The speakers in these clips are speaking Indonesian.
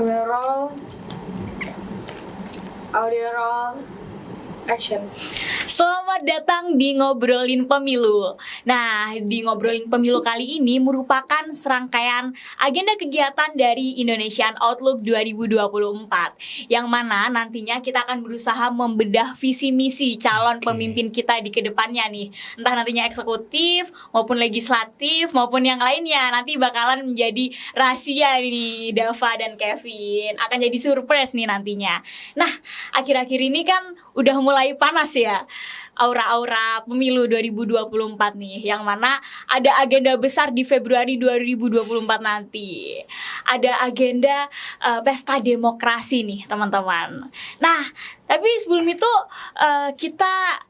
Camera roll, audio roll, action. Selamat datang di Ngobrolin Pemilu. Nah, di Ngobrolin Pemilu kali ini merupakan serangkaian agenda kegiatan dari Indonesian Outlook 2024, yang mana nantinya kita akan berusaha membedah visi misi calon pemimpin kita di kedepannya nih. Entah nantinya eksekutif maupun legislatif maupun yang lainnya. Nanti bakalan menjadi rahasia nih Dava dan Kevin. Akan jadi surprise nih nantinya. Nah, akhir-akhir ini kan udah mulai panas ya aura-aura pemilu 2024 nih, yang mana ada agenda besar di Februari 2024 nanti. Ada agenda pesta demokrasi nih teman-teman. Nah, tapi sebelum itu kita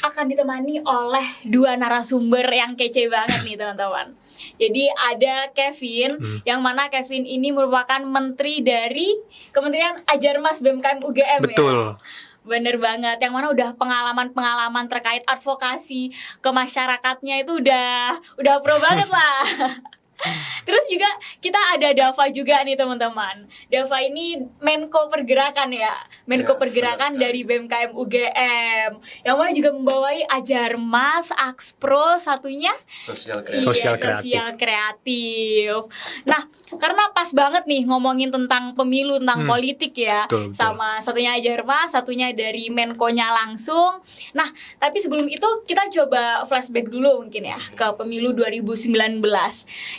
akan ditemani oleh dua narasumber yang kece banget nih teman-teman. Jadi ada Kevin, yang mana Kevin ini merupakan menteri dari Kementerian Ajarmas BMKM UGM. Betul. Ya. Bener banget, yang mana udah pengalaman terkait advokasi ke masyarakatnya itu udah pro banget lah. Terus juga kita ada Dava juga nih teman-teman. Dava ini Menko Pergerakan ya, Menko Pergerakan dari BMKM UGM, yang mana juga membawai Ajarmas, Akspro, satunya Sosial kreatif. Nah, karena pas banget nih ngomongin tentang pemilu, tentang politik ya. Betul. Sama satunya Ajarmas, satunya dari Menko-nya langsung. Nah, tapi sebelum itu kita coba flashback dulu mungkin ya ke pemilu 2019.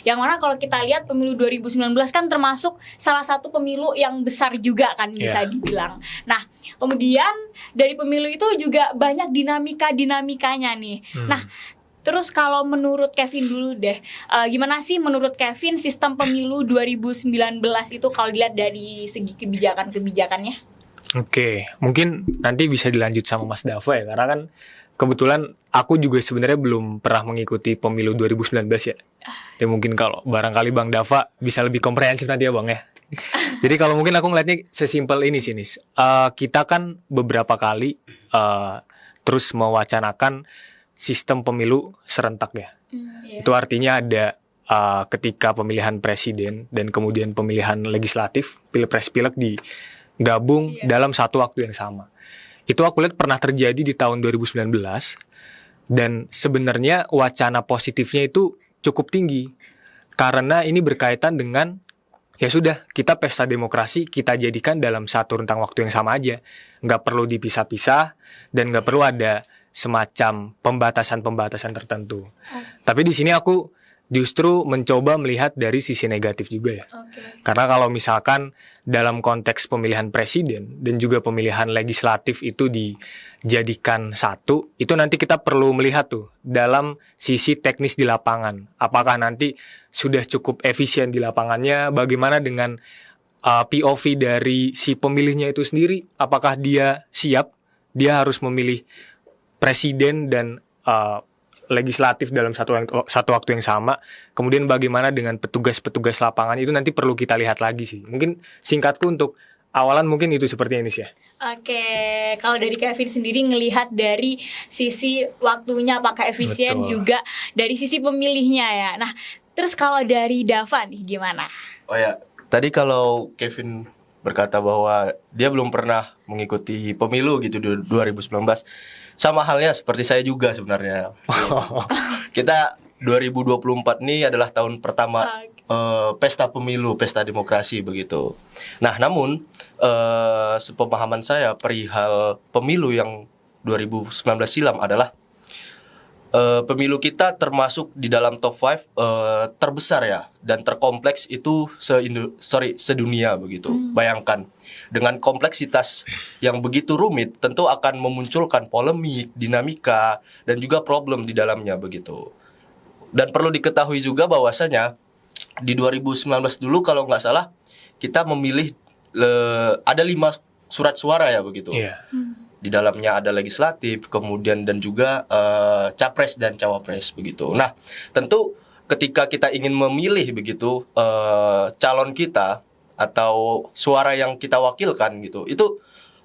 Yang mana kalau kita lihat pemilu 2019 kan termasuk salah satu pemilu yang besar juga kan bisa dibilang. Nah, kemudian dari pemilu itu juga banyak dinamikanya nih. Nah, terus kalau menurut Kevin dulu deh, gimana sih menurut Kevin sistem pemilu 2019 itu kalau dilihat dari segi kebijakannya? Oke, mungkin nanti bisa dilanjut sama Mas Dava ya, karena kan kebetulan aku juga sebenarnya belum pernah mengikuti pemilu 2019 ya. Jadi mungkin kalau barangkali Bang Dava bisa lebih komprehensif nanti ya Bang ya. Jadi kalau mungkin aku ngeliatnya sesimpel ini sih Nis. Kita kan beberapa kali terus mewacanakan sistem pemilu serentak ya. Itu artinya ada ketika pemilihan presiden dan kemudian pemilihan legislatif, pilpres-pilek digabung dalam satu waktu yang sama. Itu aku lihat pernah terjadi di tahun 2019, dan sebenarnya wacana positifnya itu cukup tinggi karena ini berkaitan dengan ya sudah, kita pesta demokrasi kita jadikan dalam satu rentang waktu yang sama aja, nggak perlu dipisah-pisah dan nggak perlu ada semacam pembatasan tertentu. Tapi di sini aku justru mencoba melihat dari sisi negatif juga ya. Karena kalau misalkan dalam konteks pemilihan presiden dan juga pemilihan legislatif itu dijadikan satu, itu nanti kita perlu melihat tuh dalam sisi teknis di lapangan. Apakah nanti sudah cukup efisien di lapangannya, bagaimana dengan POV dari si pemilihnya itu sendiri, apakah dia siap, dia harus memilih presiden dan legislatif dalam satu waktu yang sama. Kemudian bagaimana dengan petugas-petugas lapangan, itu nanti perlu kita lihat lagi sih. Mungkin singkatku untuk awalan mungkin itu seperti ini sih ya. Oke, kalau dari Kevin sendiri ngelihat dari sisi waktunya apakah efisien, juga dari sisi pemilihnya ya. Nah, terus kalau dari Dava nih gimana? Oh ya, tadi kalau Kevin berkata bahwa dia belum pernah mengikuti pemilu gitu di 2019, sama halnya seperti saya juga sebenarnya. Kita 2024 ini adalah tahun pertama pesta pemilu, pesta demokrasi begitu. Nah, namun sepemahaman saya perihal pemilu yang 2019 silam adalah pemilu kita termasuk di dalam top 5 terbesar ya, dan terkompleks itu sedunia begitu. Bayangkan dengan kompleksitas yang begitu rumit, tentu akan memunculkan polemik, dinamika, dan juga problem di dalamnya begitu. Dan perlu diketahui juga bahwasanya di 2019 dulu kalau nggak salah kita memilih ada 5 surat suara ya begitu. Di dalamnya ada legislatif, kemudian dan juga capres dan cawapres begitu. Nah, tentu ketika kita ingin memilih begitu calon kita atau suara yang kita wakilkan gitu, itu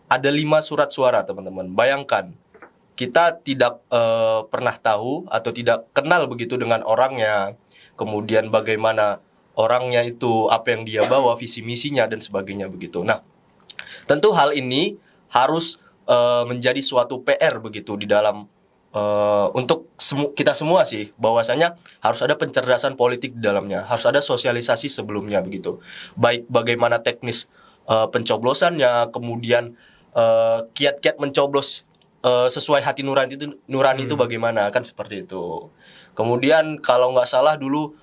ada 5 surat suara teman-teman. Bayangkan kita tidak pernah tahu atau tidak kenal begitu dengan orangnya, kemudian bagaimana orangnya itu, apa yang dia bawa, visi misinya dan sebagainya begitu. Nah, tentu hal ini harus menjadi suatu PR begitu di dalam untuk kita semua sih, bahwasanya harus ada pencerdasan politik di dalamnya, harus ada sosialisasi sebelumnya begitu. Baik bagaimana teknis pencoblosannya, kemudian kiat-kiat mencoblos sesuai hati nurani itu bagaimana, kan seperti itu. Kemudian kalau nggak salah dulu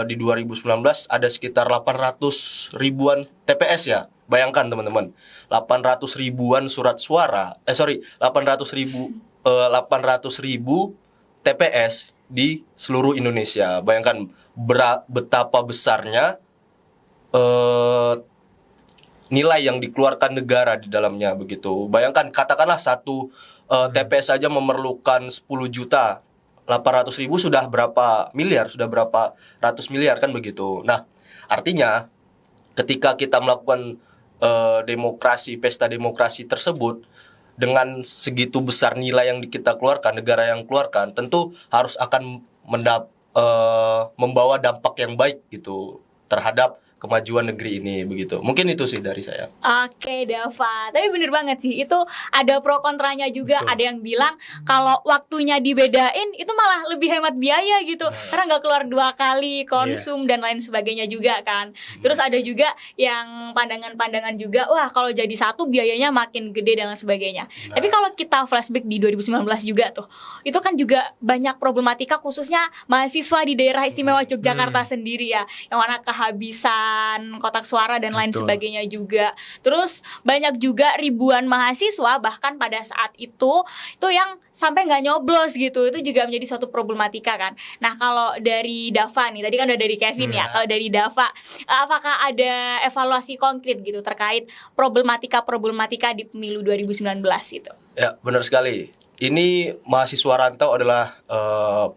di 2019 ada sekitar 800 ribuan TPS ya. Bayangkan teman-teman, 800 ribuan surat suara, 800 ribu TPS di seluruh Indonesia. Bayangkan betapa besarnya nilai yang dikeluarkan negara di dalamnya begitu. Bayangkan katakanlah satu TPS saja memerlukan 10 juta. 800 ribu sudah berapa miliar, sudah berapa ratus miliar kan begitu. Nah, artinya ketika kita melakukan pesta demokrasi tersebut dengan segitu besar nilai yang kita keluarkan, negara yang keluarkan, tentu harus akan membawa dampak yang baik gitu terhadap kemajuan negeri ini begitu. Mungkin itu sih dari saya. Oke, Dava. Tapi bener banget sih, itu ada pro kontranya juga. Betul. Ada yang bilang kalau waktunya dibedain itu malah lebih hemat biaya gitu, karena nggak keluar 2 kali konsum dan lain sebagainya juga kan. Terus ada juga yang pandangan-pandangan juga, wah kalau jadi satu biayanya makin gede dan lain sebagainya. Tapi kalau kita flashback di 2019 juga tuh, itu kan juga banyak problematika khususnya mahasiswa di daerah istimewa Yogyakarta sendiri ya, yang mana kehabisan kotak suara dan lain Betul. sebagainya juga. Terus banyak juga ribuan mahasiswa bahkan pada saat itu yang sampai nggak nyoblos gitu. Itu juga menjadi suatu problematika kan. Nah, kalau dari Dava nih, tadi kan udah dari Kevin ya. Kalau dari Dava, apakah ada evaluasi konkret gitu terkait problematika di pemilu 2019 itu? Ya, benar sekali. Ini mahasiswa rantau adalah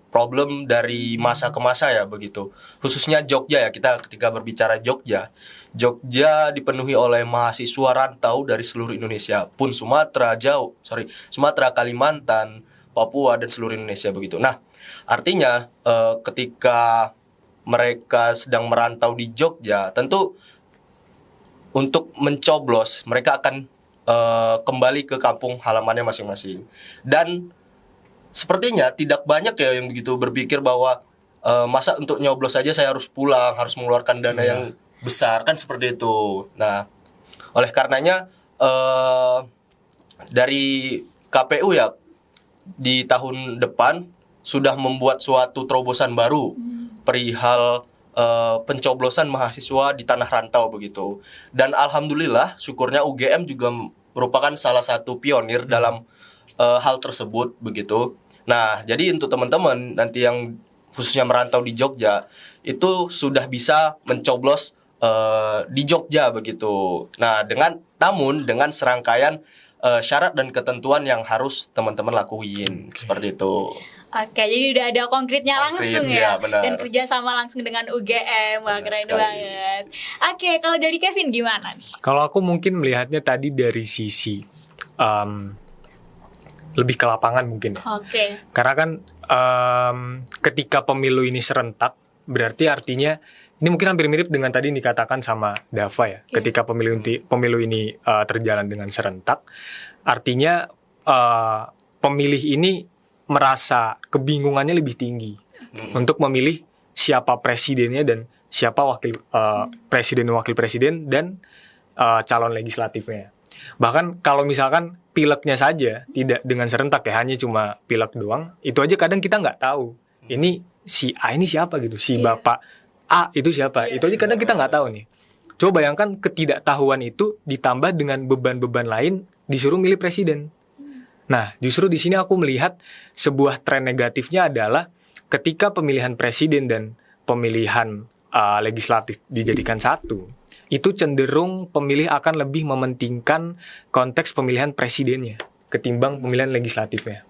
problem dari masa ke masa ya begitu. Khususnya Jogja ya, kita ketika berbicara Jogja dipenuhi oleh mahasiswa rantau dari seluruh Indonesia, pun Sumatera, Kalimantan, Papua dan seluruh Indonesia begitu. Nah, artinya ketika mereka sedang merantau di Jogja, tentu untuk mencoblos mereka akan kembali ke kampung halamannya masing-masing. Dan sepertinya tidak banyak ya yang begitu berpikir bahwa masa untuk nyoblos saja saya harus pulang, harus mengeluarkan dana yang besar, kan seperti itu. Nah, oleh karenanya dari KPU ya di tahun depan sudah membuat suatu terobosan baru perihal pencoblosan mahasiswa di tanah rantau begitu. Dan alhamdulillah syukurnya UGM juga merupakan salah satu pionir dalam hal tersebut begitu. Nah, jadi untuk teman-teman nanti yang khususnya merantau di Jogja itu sudah bisa mencoblos di Jogja begitu. Nah, dengan serangkaian syarat dan ketentuan yang harus teman-teman lakuin seperti itu. Oke, jadi udah ada konkretnya langsung ya, benar. dan kerjasama langsung dengan UGM, wah keren banget. Oke, kalau dari Kevin gimana nih? Kalau aku mungkin melihatnya tadi dari sisi lebih ke lapangan mungkin ya. Oke. Karena kan ketika pemilu ini serentak, berarti artinya ini mungkin hampir mirip dengan tadi yang dikatakan sama Dava ya. Ketika pemilu ini terjalan dengan serentak, artinya pemilih ini merasa kebingungannya lebih tinggi untuk memilih siapa presidennya dan siapa presiden dan wakil presiden dan calon legislatifnya. Bahkan kalau misalkan pileknya saja tidak dengan serentak ya, hanya cuma pilek doang, itu aja kadang kita nggak tahu ini si A ini siapa gitu, si Bapak A itu siapa, itu aja kadang kita nggak tahu nih. Coba bayangkan ketidaktahuan itu ditambah dengan beban-beban lain disuruh milih presiden. Nah, justru di sini aku melihat sebuah tren negatifnya adalah ketika pemilihan presiden dan pemilihan legislatif dijadikan satu, itu cenderung pemilih akan lebih mementingkan konteks pemilihan presidennya ketimbang pemilihan legislatifnya.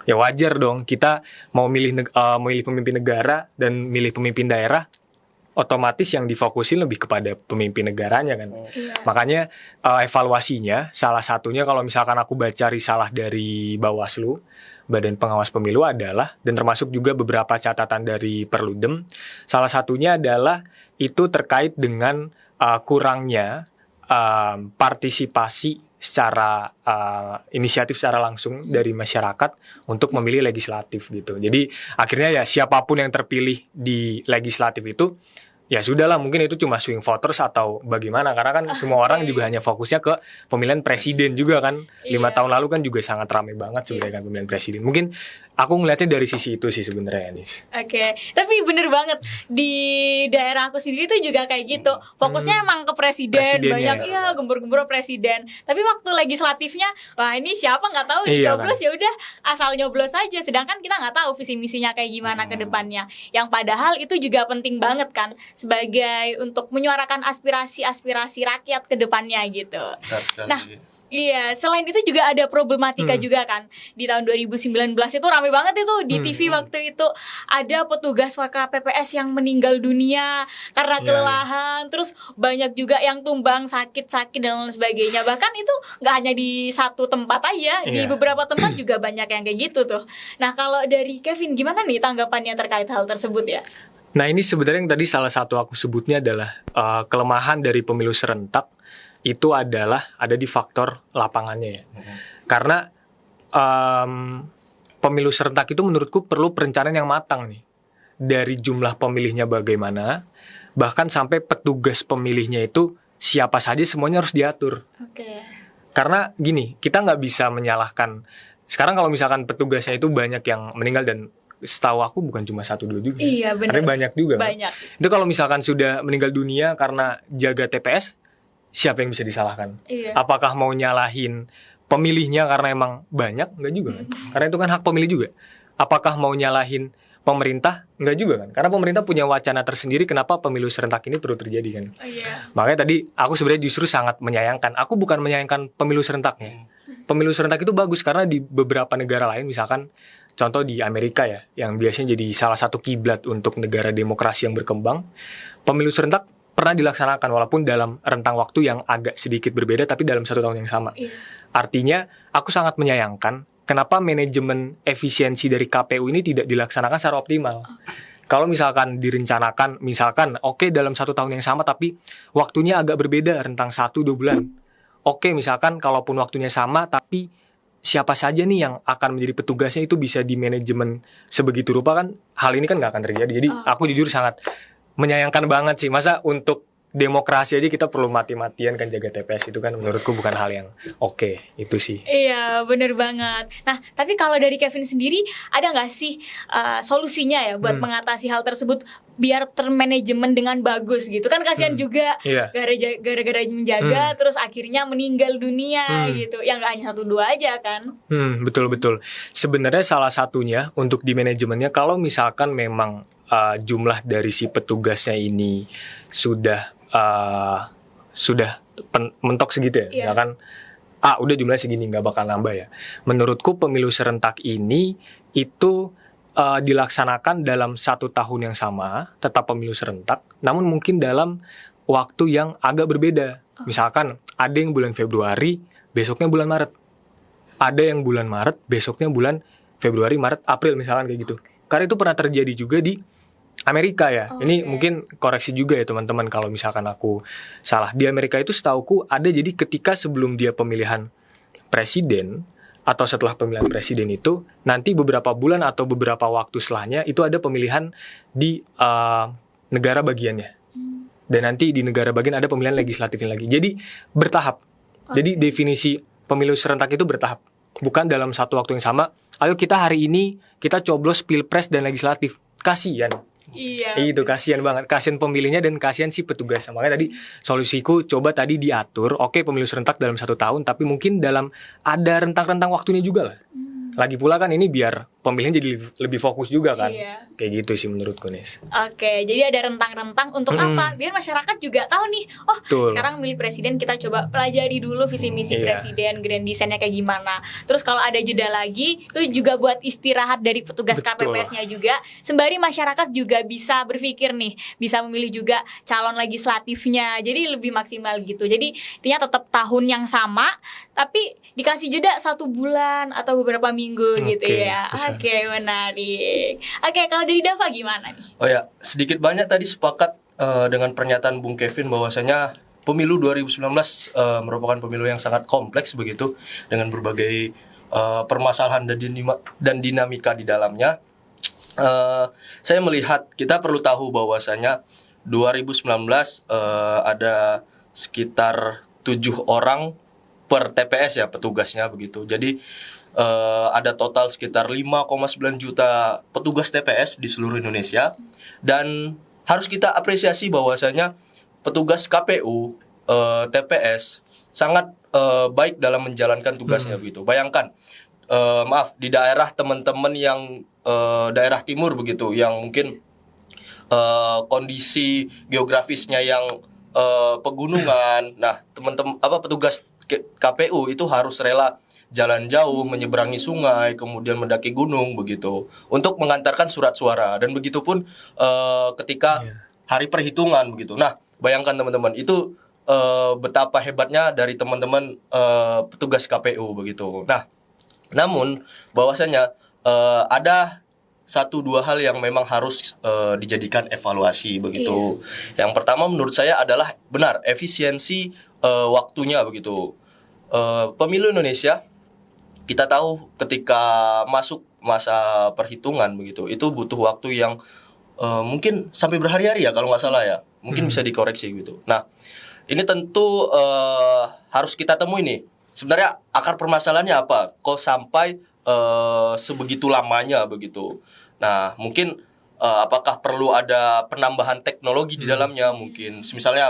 Ya wajar dong, kita mau milih pemimpin negara dan milih pemimpin daerah, otomatis yang difokusin lebih kepada pemimpin negaranya kan. Makanya evaluasinya salah satunya kalau misalkan aku baca risalah dari Bawaslu, Badan Pengawas Pemilu adalah, dan termasuk juga beberapa catatan dari Perludem, salah satunya adalah itu terkait dengan kurangnya partisipasi secara inisiatif secara langsung dari masyarakat untuk memilih legislatif gitu. Jadi akhirnya ya siapapun yang terpilih di legislatif itu ya sudahlah, mungkin itu cuma swing voters atau bagaimana, karena kan semua orang juga hanya fokusnya ke pemilihan presiden juga kan. 5 tahun lalu kan juga sangat ramai banget sebenarnya kan pemilihan presiden. Mungkin aku ngelihatnya dari sisi itu sih sebenarnya, Anis. Oke, tapi bener banget di daerah aku sendiri tuh juga kayak gitu. Fokusnya emang ke presiden, Presidennya, banyak gembur-gembur presiden. Tapi waktu legislatifnya, wah ini siapa nggak tahu Iya, dicoblos ya udah asal nyoblos aja. Sedangkan kita nggak tahu visi misinya kayak gimana ke depannya. Yang padahal itu juga penting banget kan sebagai untuk menyuarakan aspirasi rakyat ke depannya gitu. Benar sekali. Nah, iya, selain itu juga ada problematika juga kan. Di tahun 2019 itu rame banget itu di TV waktu itu. Ada petugas WKPPS yang meninggal dunia karena kelelahan. Terus banyak juga yang tumbang sakit-sakit dan lain sebagainya. Bahkan itu gak hanya di satu tempat aja. Di beberapa tempat juga banyak yang kayak gitu tuh. Nah, kalau dari Kevin gimana nih tanggapannya terkait hal tersebut ya? Nah, ini sebenarnya yang tadi salah satu aku sebutnya adalah kelemahan dari pemilu serentak itu adalah ada di faktor lapangannya ya. Karena pemilu serentak itu menurutku perlu perencanaan yang matang nih. Dari jumlah pemilihnya bagaimana, bahkan sampai petugas pemilihnya itu siapa saja, semuanya harus diatur. Oke. Karena gini, kita nggak bisa menyalahkan. Sekarang kalau misalkan petugasnya itu banyak yang meninggal, dan setahu aku bukan cuma 1-2 juga. Iya, benar. Karena banyak juga kan. Banyak. Itu kalau misalkan sudah meninggal dunia karena jaga TPS, siapa yang bisa disalahkan? Iya. Apakah mau nyalahin pemilihnya karena emang banyak? Enggak juga kan? Karena itu kan hak pemilih juga. Apakah mau nyalahin pemerintah? Enggak juga kan? Karena pemerintah punya wacana tersendiri kenapa pemilu serentak ini perlu terjadi kan? Iya. Makanya tadi aku sebenarnya justru sangat menyayangkan. Aku bukan menyayangkan pemilu serentaknya. Pemilu serentak itu bagus karena di beberapa negara lain, misalkan contoh di Amerika ya, yang biasanya jadi salah satu kiblat untuk negara demokrasi yang berkembang, pemilu serentak pernah dilaksanakan walaupun dalam rentang waktu yang agak sedikit berbeda, tapi dalam 1 tahun yang sama. Iya. Artinya aku sangat menyayangkan kenapa manajemen efisiensi dari KPU ini tidak dilaksanakan secara optimal. Kalau misalkan direncanakan, misalkan oke, dalam 1 tahun yang sama tapi waktunya agak berbeda, rentang 1-2 bulan. Oke, misalkan kalaupun waktunya sama tapi siapa saja nih yang akan menjadi petugasnya itu bisa di manajemen sebegitu rupa, kan hal ini kan nggak akan terjadi. Jadi aku jujur sangat menyayangkan banget sih, masa untuk demokrasi aja kita perlu mati-matian kan jaga TPS, itu kan menurutku bukan hal yang oke, itu sih. Iya, bener banget. Nah, tapi kalau dari Kevin sendiri, ada nggak sih solusinya ya buat mengatasi hal tersebut biar termanajemen dengan bagus gitu? Kan kasihan juga Iya. gara-gara menjaga terus akhirnya meninggal dunia gitu. Yang nggak hanya 1-2 aja kan? Betul-betul. Sebenarnya salah satunya untuk di manajemennya, kalau misalkan memang jumlah dari si petugasnya ini sudah mentok segitu ya, kan udah jumlahnya segini, nggak bakal nambah ya. Menurutku pemilu serentak ini itu dilaksanakan dalam 1 tahun yang sama, tetap pemilu serentak, namun mungkin dalam waktu yang agak berbeda. Misalkan ada yang bulan Februari, besoknya bulan Maret. Ada yang bulan Maret, besoknya bulan Februari, Maret, April misalkan kayak gitu. Karena itu pernah terjadi juga di Amerika ya. Ini mungkin koreksi juga ya teman-teman kalau misalkan aku salah. Di Amerika itu setauku ada, jadi ketika sebelum dia pemilihan presiden atau setelah pemilihan presiden itu, nanti beberapa bulan atau beberapa waktu setelahnya itu ada pemilihan di negara bagiannya. Dan nanti di negara bagian ada pemilihan legislatifnya lagi. Jadi bertahap. Jadi definisi pemilu serentak itu bertahap. Bukan dalam satu waktu yang sama. Ayo kita hari ini kita coblos pilpres dan legislatif. Kasian. Iya. Itu kasihan banget, kasihan pemilihnya dan kasihan si petugas. Makanya tadi solusiku coba tadi diatur. Oke, pemilu serentak dalam 1 tahun, tapi mungkin dalam ada rentang-rentang waktunya juga lah. Lagi pula kan ini biar pemilihan jadi lebih fokus juga kan. Iya. Kayak gitu sih menurutku, Nis. Oke, jadi ada rentang-rentang untuk apa? Biar masyarakat juga tahu nih, Betul. sekarang milih presiden kita coba pelajari dulu visi misi Iya. presiden, grand desainnya kayak gimana. Terus kalau ada jeda lagi, itu juga buat istirahat dari petugas Betul. KPPS-nya juga. Sembari masyarakat juga bisa berpikir nih, bisa memilih juga calon legislatifnya. Jadi lebih maksimal gitu. Jadi intinya tetap tahun yang sama, tapi dikasih jeda 1 bulan atau beberapa minggu gitu Oke, ya. bisa. Oke, menarik. Oke, kalau dari Dava gimana nih? Oh ya, sedikit banyak tadi sepakat dengan pernyataan Bung Kevin bahwasanya pemilu 2019 merupakan pemilu yang sangat kompleks begitu dengan berbagai permasalahan dan dinamika di dalamnya. Saya melihat kita perlu tahu bahwasanya 2019 ada sekitar 7 orang per TPS ya petugasnya begitu. Jadi ada total sekitar 5,9 juta petugas TPS di seluruh Indonesia, dan harus kita apresiasi bahwasanya petugas KPU TPS sangat baik dalam menjalankan tugasnya begitu. Bayangkan, maaf, di daerah teman-teman yang daerah timur begitu, yang mungkin kondisi geografisnya yang pegunungan. Nah, teman-teman petugas KPU itu harus rela jalan jauh, menyeberangi sungai, kemudian mendaki gunung begitu untuk mengantarkan surat suara, dan begitupun ketika hari perhitungan begitu. Nah, bayangkan teman-teman, itu betapa hebatnya dari teman-teman petugas KPU begitu. Nah, namun bahwasanya ada satu dua hal yang memang harus dijadikan evaluasi begitu. Yang pertama menurut saya adalah benar efisiensi waktunya begitu. Pemilu Indonesia, kita tahu ketika masuk masa perhitungan begitu, itu butuh waktu yang mungkin sampai berhari-hari ya kalau nggak salah ya, mungkin bisa dikoreksi gitu. Nah, ini tentu harus kita temui nih, sebenarnya akar permasalahannya apa, kok sampai sebegitu lamanya begitu. Nah, mungkin apakah perlu ada penambahan teknologi di dalamnya, mungkin misalnya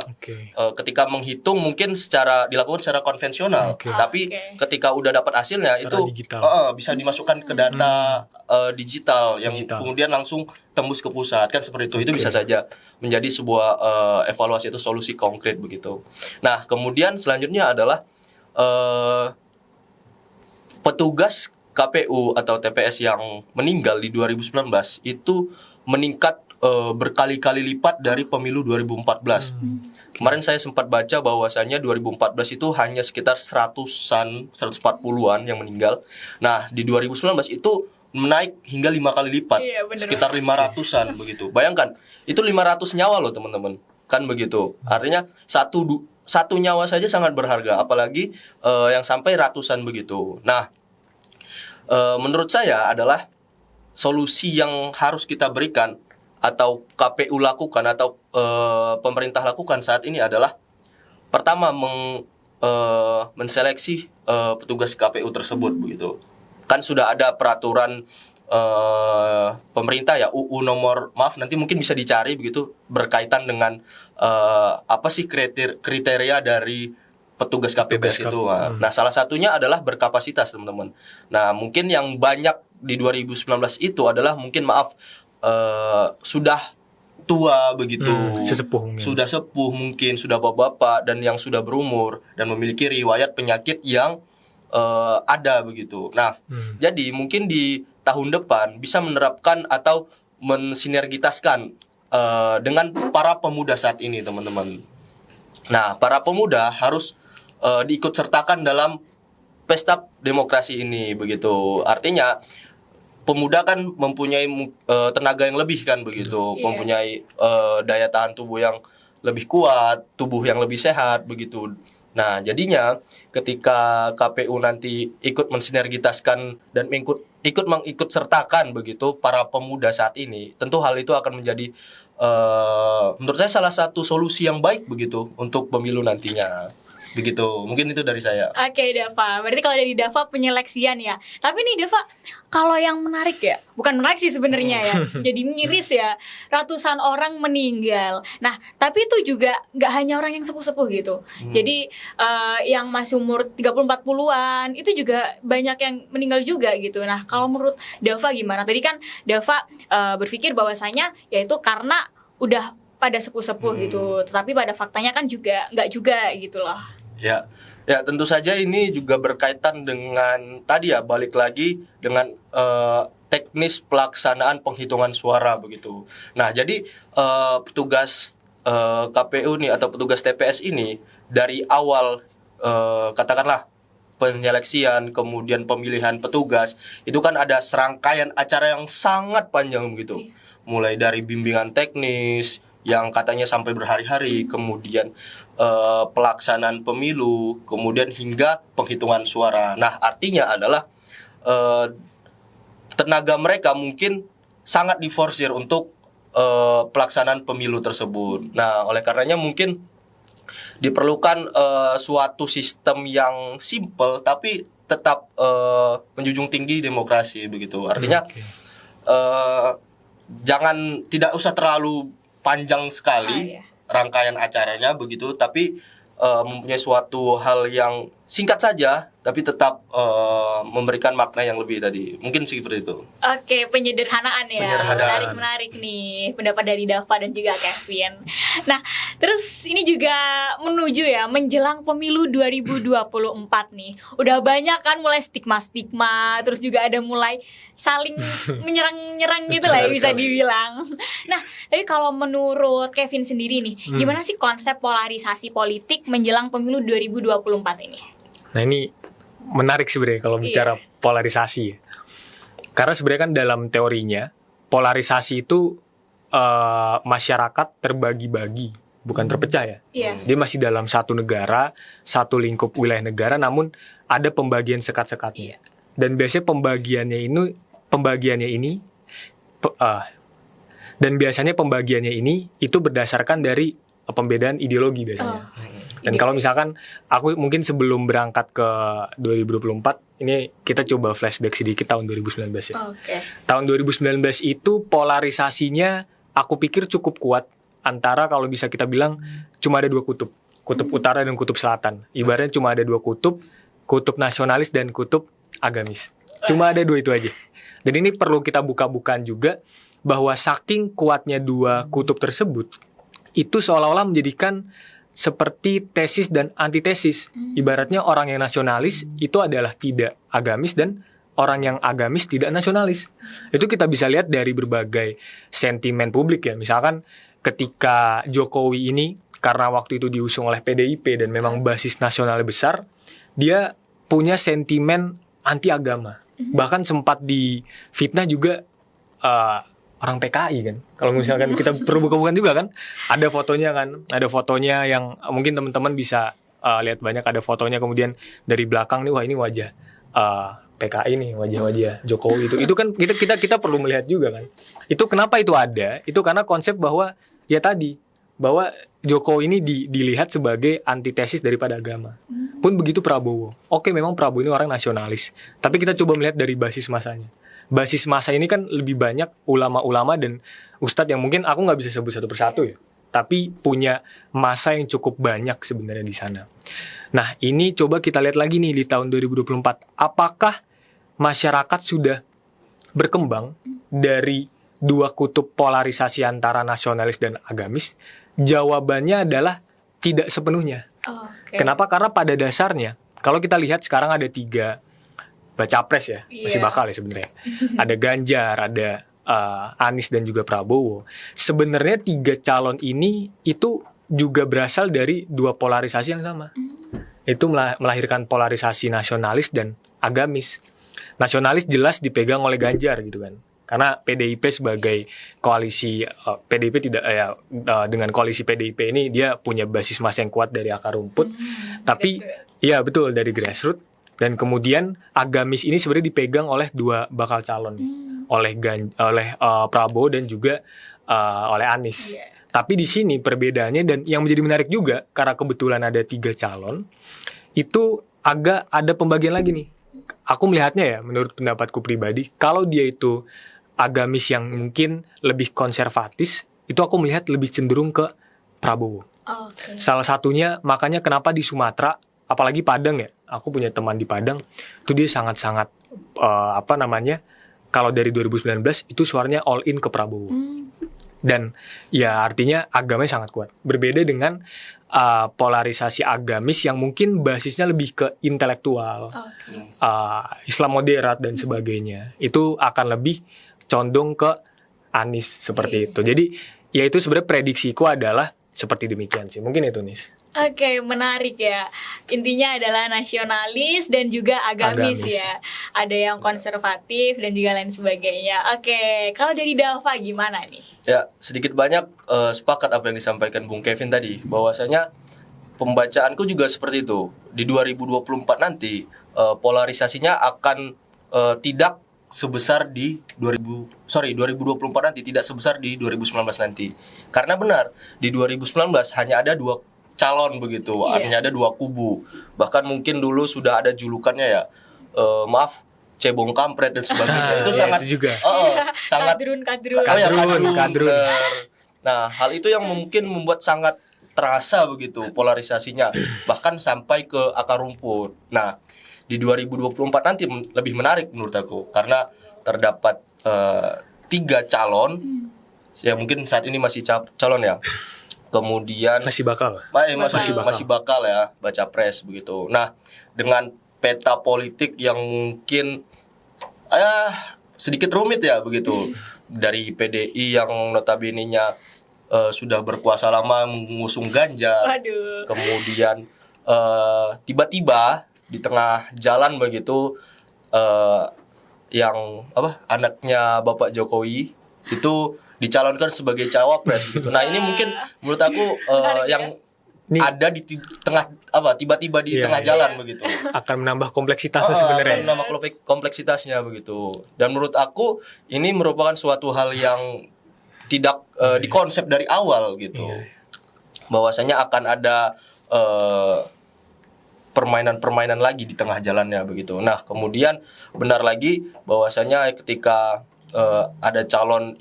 ketika menghitung mungkin dilakukan secara konvensional, tapi ketika udah dapat hasilnya secara itu bisa dimasukkan ke data digital yang kemudian langsung tembus ke pusat, kan seperti itu. Itu bisa saja menjadi sebuah evaluasi atau solusi konkret begitu. Nah, kemudian selanjutnya adalah petugas KPU atau TPS yang meninggal di 2019 itu meningkat berkali-kali lipat dari pemilu 2014. Kemarin saya sempat baca bahwasannya 2014 itu hanya sekitar 140-an yang meninggal. Nah, di 2019 itu menaik hingga 5 kali lipat, sekitar 500-an begitu. Bayangkan, itu 500 nyawa loh teman-teman, kan begitu. Artinya satu nyawa saja sangat berharga, apalagi yang sampai ratusan begitu. Nah, menurut saya adalah solusi yang harus kita berikan atau KPU lakukan atau pemerintah lakukan saat ini adalah pertama menseleksi petugas KPU tersebut begitu. Kan sudah ada peraturan pemerintah ya, UU nomor, maaf nanti mungkin bisa dicari begitu, berkaitan dengan apa sih kriteria dari petugas KPPS itu. Nah, salah satunya adalah berkapasitas, teman-teman. Nah, mungkin yang banyak di 2019 itu adalah mungkin sudah tua begitu. Sesepuh mungkin. Sudah sepuh mungkin, sudah bapak-bapak dan yang sudah berumur dan memiliki riwayat penyakit yang ada begitu. Nah, jadi mungkin di tahun depan bisa menerapkan atau mensinergitaskan dengan para pemuda saat ini, teman-teman. Nah, para pemuda harus diikut sertakan dalam pesta demokrasi ini begitu. Artinya pemuda kan mempunyai tenaga yang lebih kan begitu, mempunyai daya tahan tubuh yang lebih kuat, tubuh yang lebih sehat begitu. Nah, jadinya ketika KPU nanti ikut mensinergitaskan dan mengikut sertakan begitu para pemuda saat ini, tentu hal itu akan menjadi menurut saya salah satu solusi yang baik begitu untuk pemilu nantinya. Begitu, mungkin itu dari saya. Oke, Dava. Berarti kalau dari Dava penyeleksian ya. Tapi nih Dava, kalau yang menarik ya, bukan menarik sih sebenarnya ya. Jadi miris ya, ratusan orang meninggal. Nah, tapi itu juga nggak hanya orang yang sepuh-sepuh gitu. Jadi yang masih umur 30-40-an itu juga banyak yang meninggal juga gitu. Nah, kalau menurut Dava gimana? Tadi kan Dava berpikir bahwasanya yaitu karena udah pada sepuh-sepuh gitu. Tetapi pada faktanya kan juga nggak juga gitu loh. Ya, tentu saja ini juga berkaitan dengan tadi ya, balik lagi dengan teknis pelaksanaan penghitungan suara begitu. Nah, jadi petugas KPU nih atau petugas TPS ini dari awal katakanlah penyeleksian, kemudian pemilihan petugas, itu kan ada serangkaian acara yang sangat panjang begitu. Mulai dari bimbingan teknis yang katanya sampai berhari-hari, kemudian pelaksanaan pemilu, kemudian hingga penghitungan suara. Nah, artinya adalah tenaga mereka mungkin sangat diforsir untuk pelaksanaan pemilu tersebut. Nah, oleh karenanya mungkin diperlukan suatu sistem yang simple tapi tetap menjunjung tinggi demokrasi begitu. Artinya jangan, tidak usah terlalu panjang sekali rangkaian acaranya begitu, tapi mempunyai suatu hal yang singkat saja tapi tetap memberikan makna yang lebih tadi. Mungkin seperti itu. Oke, penyederhanaan ya. Penyederhanaan. Menarik nih pendapat dari Dava dan juga Kevin. Nah, terus ini juga menuju ya menjelang pemilu 2024 nih. Udah banyak kan mulai stigma-stigma, terus juga ada mulai saling menyerang-nyerang gitu lah ya, bisa dibilang. Nah, tapi kalau menurut Kevin sendiri nih, gimana sih konsep polarisasi politik menjelang pemilu 2024 ini? Nah, ini menarik sebenarnya kalau bicara polarisasi ya. Karena sebenarnya kan dalam teorinya polarisasi itu masyarakat terbagi-bagi, bukan terpecah ya. Dia masih dalam satu negara, satu lingkup wilayah negara, namun ada pembagian sekat-sekatnya. Dan biasanya pembagiannya ini itu berdasarkan dari pembedaan ideologi biasanya. Dan kalau misalkan aku mungkin sebelum berangkat ke 2024, ini kita coba flashback sedikit tahun 2019 ya. Tahun 2019 itu polarisasinya aku pikir cukup kuat antara, kalau bisa kita bilang cuma ada dua kutub. Kutub utara dan kutub selatan. Ibaratnya cuma ada dua kutub nasionalis dan kutub agamis. Cuma ada dua itu aja. Dan ini perlu kita buka-bukaan juga bahwa saking kuatnya dua kutub tersebut, itu seolah-olah menjadikan seperti tesis dan antitesis. Ibaratnya orang yang nasionalis itu adalah tidak agamis dan orang yang agamis tidak nasionalis. Itu kita bisa lihat dari berbagai sentimen publik ya. Misalkan ketika Jokowi ini, karena waktu itu diusung oleh PDIP dan memang basis nasionalnya besar, dia punya sentimen anti agama. Bahkan sempat difitnah juga orang PKI kan. Kalau misalkan kita perlu buka-bukaan juga kan, ada fotonya yang mungkin teman-teman bisa lihat, banyak ada fotonya, kemudian dari belakang nih, wah ini wajah PKI nih, wajah Jokowi itu kan kita perlu melihat juga kan. Itu kenapa itu ada? Itu karena konsep bahwa ya tadi, bahwa Jokowi ini dilihat sebagai antitesis daripada agama. Pun begitu Prabowo. Oke, memang Prabowo ini orang nasionalis, tapi kita coba melihat dari basis masanya. Basis masa ini kan lebih banyak ulama-ulama dan ustadz yang mungkin aku nggak bisa sebut satu persatu ya, tapi punya masa yang cukup banyak sebenarnya di sana. Nah, ini coba kita lihat lagi nih di tahun 2024. Apakah masyarakat sudah berkembang dari dua kutub polarisasi antara nasionalis dan agamis? Jawabannya adalah tidak sepenuhnya. Kenapa? Karena pada dasarnya, kalau kita lihat sekarang ada 3 baca pres ya, masih bakal ya sebenarnya. Ada Ganjar, ada Anies dan juga Prabowo. Sebenarnya 3 calon ini itu juga berasal dari 2 polarisasi yang sama. Itu melahirkan polarisasi nasionalis dan agamis. Nasionalis jelas dipegang oleh Ganjar gitu kan. Karena PDIP sebagai koalisi PDIP tidak dengan koalisi PDIP ini dia punya basis massa yang kuat dari akar rumput. Tapi iya betul, dari grassroots. Dan kemudian agamis ini sebenarnya dipegang oleh 2 bakal calon, oleh Prabowo dan juga oleh Anies. Tapi di sini perbedaannya, dan yang menjadi menarik juga karena kebetulan ada 3 calon, itu agak ada pembagian lagi nih. Aku melihatnya ya, menurut pendapatku pribadi, kalau dia itu agamis yang mungkin lebih konservatis, itu aku melihat lebih cenderung ke Prabowo. Salah satunya makanya kenapa di Sumatera, apalagi Padang ya, aku punya teman di Padang, itu dia sangat-sangat kalau dari 2019 itu suaranya all in ke Prabowo. Dan ya artinya agamanya sangat kuat. Berbeda dengan polarisasi agamis yang mungkin basisnya lebih ke intelektual, Islam moderat dan sebagainya. Itu akan lebih condong ke Anies seperti itu. Jadi ya itu sebenarnya prediksiku adalah seperti demikian sih. Mungkin itu nih. Oke, menarik ya. Intinya adalah nasionalis dan juga agamis Agamis. ya. Ada yang konservatif dan juga lain sebagainya. Oke, kalau dari Dava gimana nih? Ya, sedikit banyak sepakat apa yang disampaikan Bung Kevin tadi, bahwasanya pembacaanku juga seperti itu. Di 2024 nanti polarisasinya akan tidak sebesar di 2024 nanti, tidak sebesar di 2019 nanti. Karena benar, di 2019 hanya ada 2 calon begitu, Iya. artinya ada 2 kubu. Bahkan mungkin dulu sudah ada julukannya ya, maaf, cebong kampret dan sebagainya. Itu Iya, sangat itu juga. sangat Kadrun. Oh ya, Kadrun. bener. Nah, hal itu yang mungkin membuat sangat terasa begitu polarisasinya, bahkan sampai ke akar rumput. Nah, di 2024 nanti lebih menarik menurut aku, karena terdapat 3 calon yang mungkin saat ini masih calon ya. Kemudian Masih bakal. masih bakal ya baca pres begitu. Nah, dengan peta politik yang mungkin sedikit rumit ya begitu, dari PDI yang notabene-nya sudah berkuasa lama mengusung Ganjar. Waduh. Kemudian tiba-tiba di tengah jalan begitu yang anaknya Bapak Jokowi itu dicalonkan sebagai cawapres gitu. Nah, ini mungkin menurut aku Menarik, yang Ini ada di tengah tiba-tiba di Iya, tengah iya. jalan begitu. akan menambah kompleksitasnya sebenarnya. Akan menambah kompleksitasnya begitu. Dan menurut aku ini merupakan suatu hal yang tidak dikonsep dari awal gitu. Iya. Bahwasanya akan ada permainan-permainan lagi di tengah jalannya begitu. Nah, kemudian benar lagi bahwasanya ketika ada calon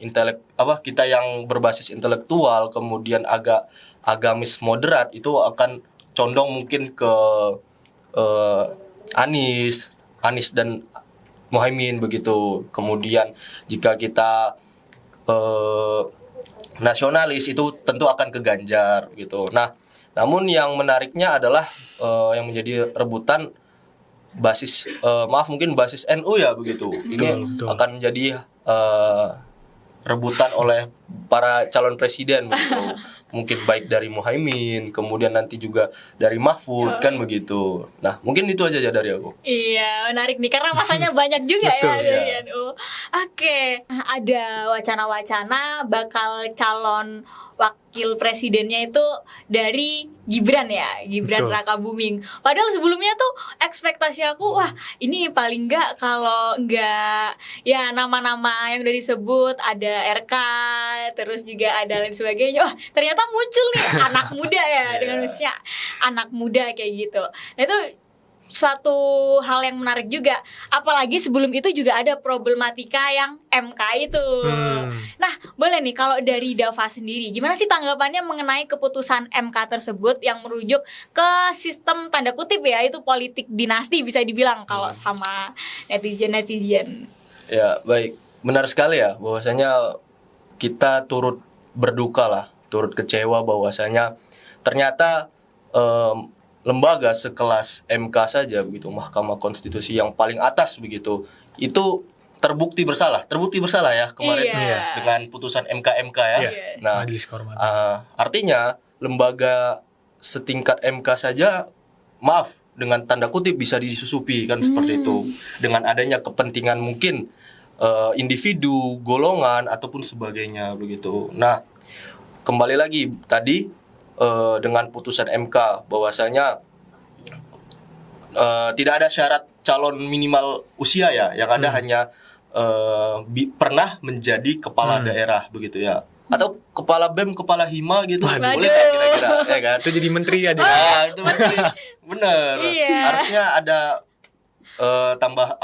kita yang berbasis intelektual, kemudian agak agamis moderat, itu akan condong mungkin ke Anies dan Muhaimin begitu. Kemudian jika kita nasionalis itu tentu akan ke Ganjar gitu. Nah, namun yang menariknya adalah yang menjadi rebutan basis mungkin basis NU ya begitu. Ini Betul. akan menjadi rebutan oleh para calon presiden begitu. Mungkin baik dari Muhaimin, kemudian nanti juga dari Mahfud kan begitu. Nah, mungkin itu aja dari aku. Iya, menarik nih karena masanya banyak juga Betul, ya dari iya. NU. Oke, ada wacana-wacana bakal calon wakil presidennya itu dari Gibran ya, Gibran Betul. Rakabuming. Padahal sebelumnya tuh ekspektasi aku, wah ini paling enggak kalau enggak ya nama-nama yang udah disebut ada RK, terus juga ada lain sebagainya. Wah ternyata muncul nih anak muda ya dengan usia anak muda kayak gitu. Nah itu suatu hal yang menarik juga. Apalagi sebelum itu juga ada problematika yang MK itu. Nah, boleh nih kalau dari Dava sendiri, gimana sih tanggapannya mengenai keputusan MK tersebut yang merujuk ke sistem tanda kutip ya, itu politik dinasti bisa dibilang kalau sama netizen-netizen. Ya, baik. Benar sekali ya bahwasanya kita turut berduka lah, turut kecewa bahwasanya ternyata lembaga sekelas MK saja begitu, Mahkamah Konstitusi yang paling atas begitu, itu terbukti bersalah ya kemarin Iya. dengan putusan MK ya. Iya. Nah, Majelis Kehormatan. artinya lembaga setingkat MK saja, maaf, dengan tanda kutip bisa disusupi kan seperti itu, dengan adanya kepentingan mungkin individu, golongan ataupun sebagainya begitu. Nah, kembali lagi tadi dengan putusan MK bahwasanya tidak ada syarat calon minimal usia ya, yang ada hanya pernah menjadi kepala daerah begitu ya, atau kepala BEM, kepala Hima gitu. Waduh. Boleh nggak kira-kira ya kan? Itu jadi menteri aja. Itu bener. Iya. Harusnya ada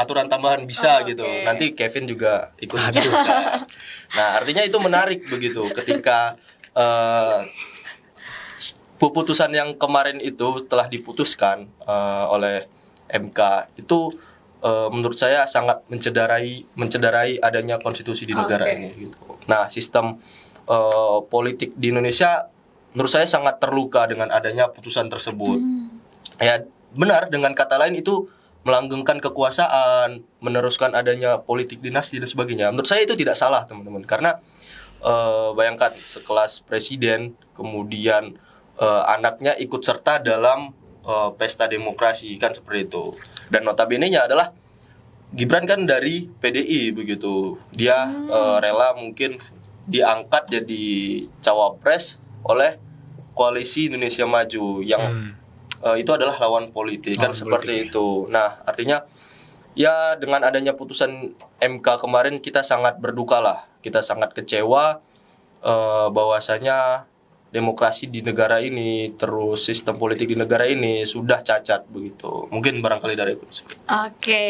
aturan tambahan bisa Oh, gitu. oke. Nanti Kevin juga ikut juga. Nah, artinya itu menarik begitu ketika putusan yang kemarin itu telah diputuskan oleh MK itu menurut saya sangat mencederai adanya konstitusi di negara Oke. ini gitu. Nah, sistem politik di Indonesia menurut saya sangat terluka dengan adanya putusan tersebut. Ya, benar, dengan kata lain itu melanggengkan kekuasaan, meneruskan adanya politik dinasti dan sebagainya. Menurut saya itu tidak salah, teman-teman, karena bayangkan sekelas presiden, kemudian anaknya ikut serta dalam pesta demokrasi kan seperti itu. Dan notabene-nya adalah Gibran kan dari PDI begitu. Dia rela mungkin diangkat jadi cawapres oleh Koalisi Indonesia Maju yang itu adalah lawan politik kan seperti itu. Nah, artinya ya dengan adanya putusan MK kemarin kita sangat berduka lah. Kita sangat kecewa bahwasanya demokrasi di negara ini, terus sistem politik di negara ini sudah cacat begitu. Mungkin barangkali dari itu. Oke,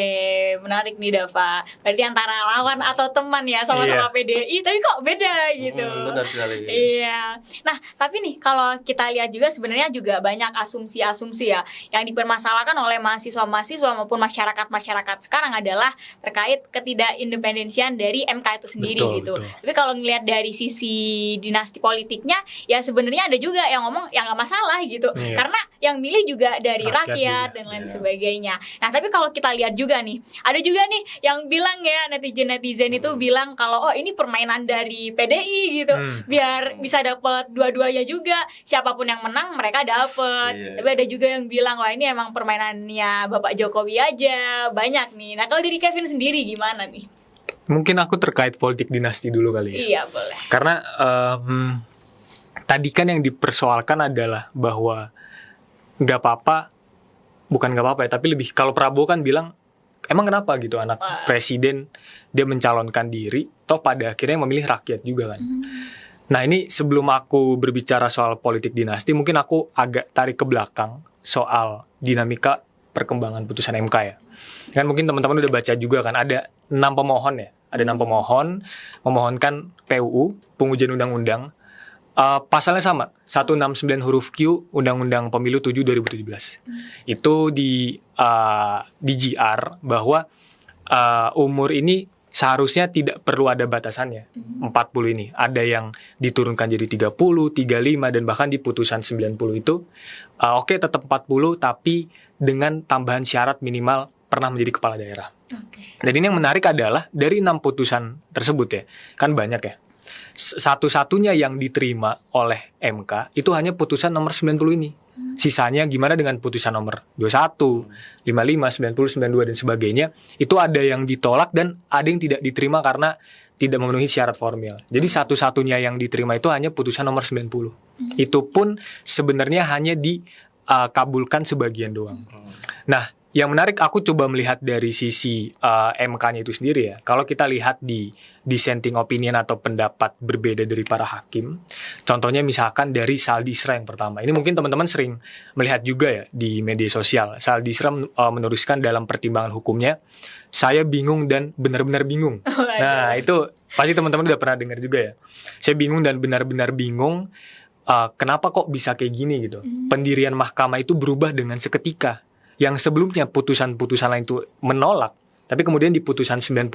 menarik nih Dava. Berarti antara lawan atau teman ya, sama-sama PDI, tapi kok beda gitu. Benar sekali. Iya. Nah, tapi nih kalau kita lihat juga sebenarnya juga banyak asumsi-asumsi ya yang dipermasalahkan oleh mahasiswa-mahasiswa maupun masyarakat-masyarakat sekarang adalah terkait ketidakindependensian dari MK itu sendiri gitu. Betul. Tapi kalau ngelihat dari sisi dinasti politiknya, ya sebenarnya ada juga yang ngomong yang nggak masalah gitu, karena yang milih juga dari rakyat dan lain sebagainya. Nah, tapi kalau kita lihat juga nih, ada juga nih yang bilang ya, netizen itu bilang kalau ini permainan dari PDI gitu, biar bisa dapet dua-duanya juga, siapapun yang menang mereka dapet. Tapi ada juga yang bilang wah ini emang permainannya Bapak Jokowi aja, banyak nih. Nah, kalau dari Kevin sendiri gimana nih? Mungkin aku terkait politik dinasti dulu kali ya. Iya, boleh. Karena tadi kan yang dipersoalkan adalah bahwa nggak apa-apa, bukan nggak apa-apa ya, tapi lebih kalau Prabowo kan bilang emang kenapa gitu anak presiden dia mencalonkan diri, toh pada akhirnya memilih rakyat juga kan. Nah, ini sebelum aku berbicara soal politik dinasti, mungkin aku agak tarik ke belakang soal dinamika perkembangan putusan MK ya. Kan mungkin teman-teman udah baca juga kan, ada 6 pemohon ya, ada 6 pemohon memohonkan PUU, pengujian undang-undang. Pasalnya sama, 169 huruf Q Undang-Undang Pemilu 7 2017. Itu di GR bahwa umur ini seharusnya tidak perlu ada batasannya. 40 ini. Ada yang diturunkan jadi 30, 35 dan bahkan di putusan 90 itu oke, tetap 40 tapi dengan tambahan syarat minimal pernah menjadi kepala daerah. Dan ini yang menarik adalah dari 6 putusan tersebut ya, kan banyak ya. Satu-satunya yang diterima oleh MK itu hanya putusan nomor 90 ini. Sisanya gimana dengan putusan nomor 21, 55, 90, 92 dan sebagainya, itu ada yang ditolak dan ada yang tidak diterima karena tidak memenuhi syarat formil. Jadi satu-satunya yang diterima itu hanya putusan nomor 90. Itu pun sebenarnya hanya dikabulkan sebagian doang. Nah, yang menarik aku coba melihat dari sisi MK-nya itu sendiri ya. Kalau kita lihat di dissenting opinion atau pendapat berbeda dari para hakim, contohnya misalkan dari Saldi Isra yang pertama. Ini mungkin teman-teman sering melihat juga ya di media sosial. Saldi Isra menuliskan dalam pertimbangan hukumnya, saya bingung dan benar-benar bingung. Nah, itu pasti teman-teman udah pernah dengar juga ya. Saya bingung dan benar-benar bingung. Kenapa kok bisa kayak gini gitu. Pendirian mahkamah itu berubah dengan seketika. Yang sebelumnya putusan-putusan lain itu menolak, tapi kemudian di putusan 90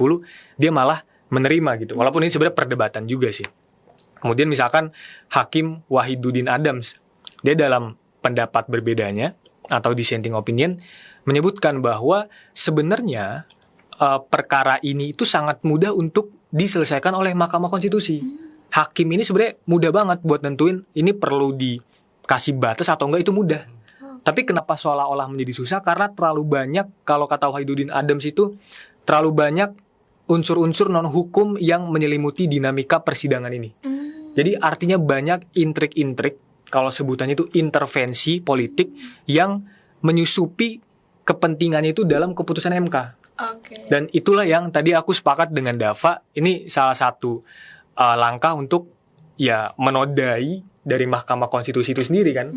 dia malah menerima gitu. Walaupun ini sebenarnya perdebatan juga sih. Kemudian misalkan Hakim Wahiduddin Adams, dia dalam pendapat berbedanya atau dissenting opinion menyebutkan bahwa sebenarnya perkara ini itu sangat mudah untuk diselesaikan oleh Mahkamah Konstitusi. Hakim ini sebenarnya mudah banget buat nentuin ini perlu dikasih batas atau enggak, itu mudah. Tapi kenapa seolah-olah menjadi susah? Karena terlalu banyak, kalau kata Wahiduddin Adams itu, terlalu banyak unsur-unsur non-hukum yang menyelimuti dinamika persidangan ini. Jadi artinya banyak intrik-intrik, kalau sebutannya itu intervensi politik, yang menyusupi kepentingannya itu dalam keputusan MK. Dan itulah yang tadi aku sepakat dengan Dava, ini salah satu langkah untuk ya menodai dari Mahkamah Konstitusi itu sendiri kan.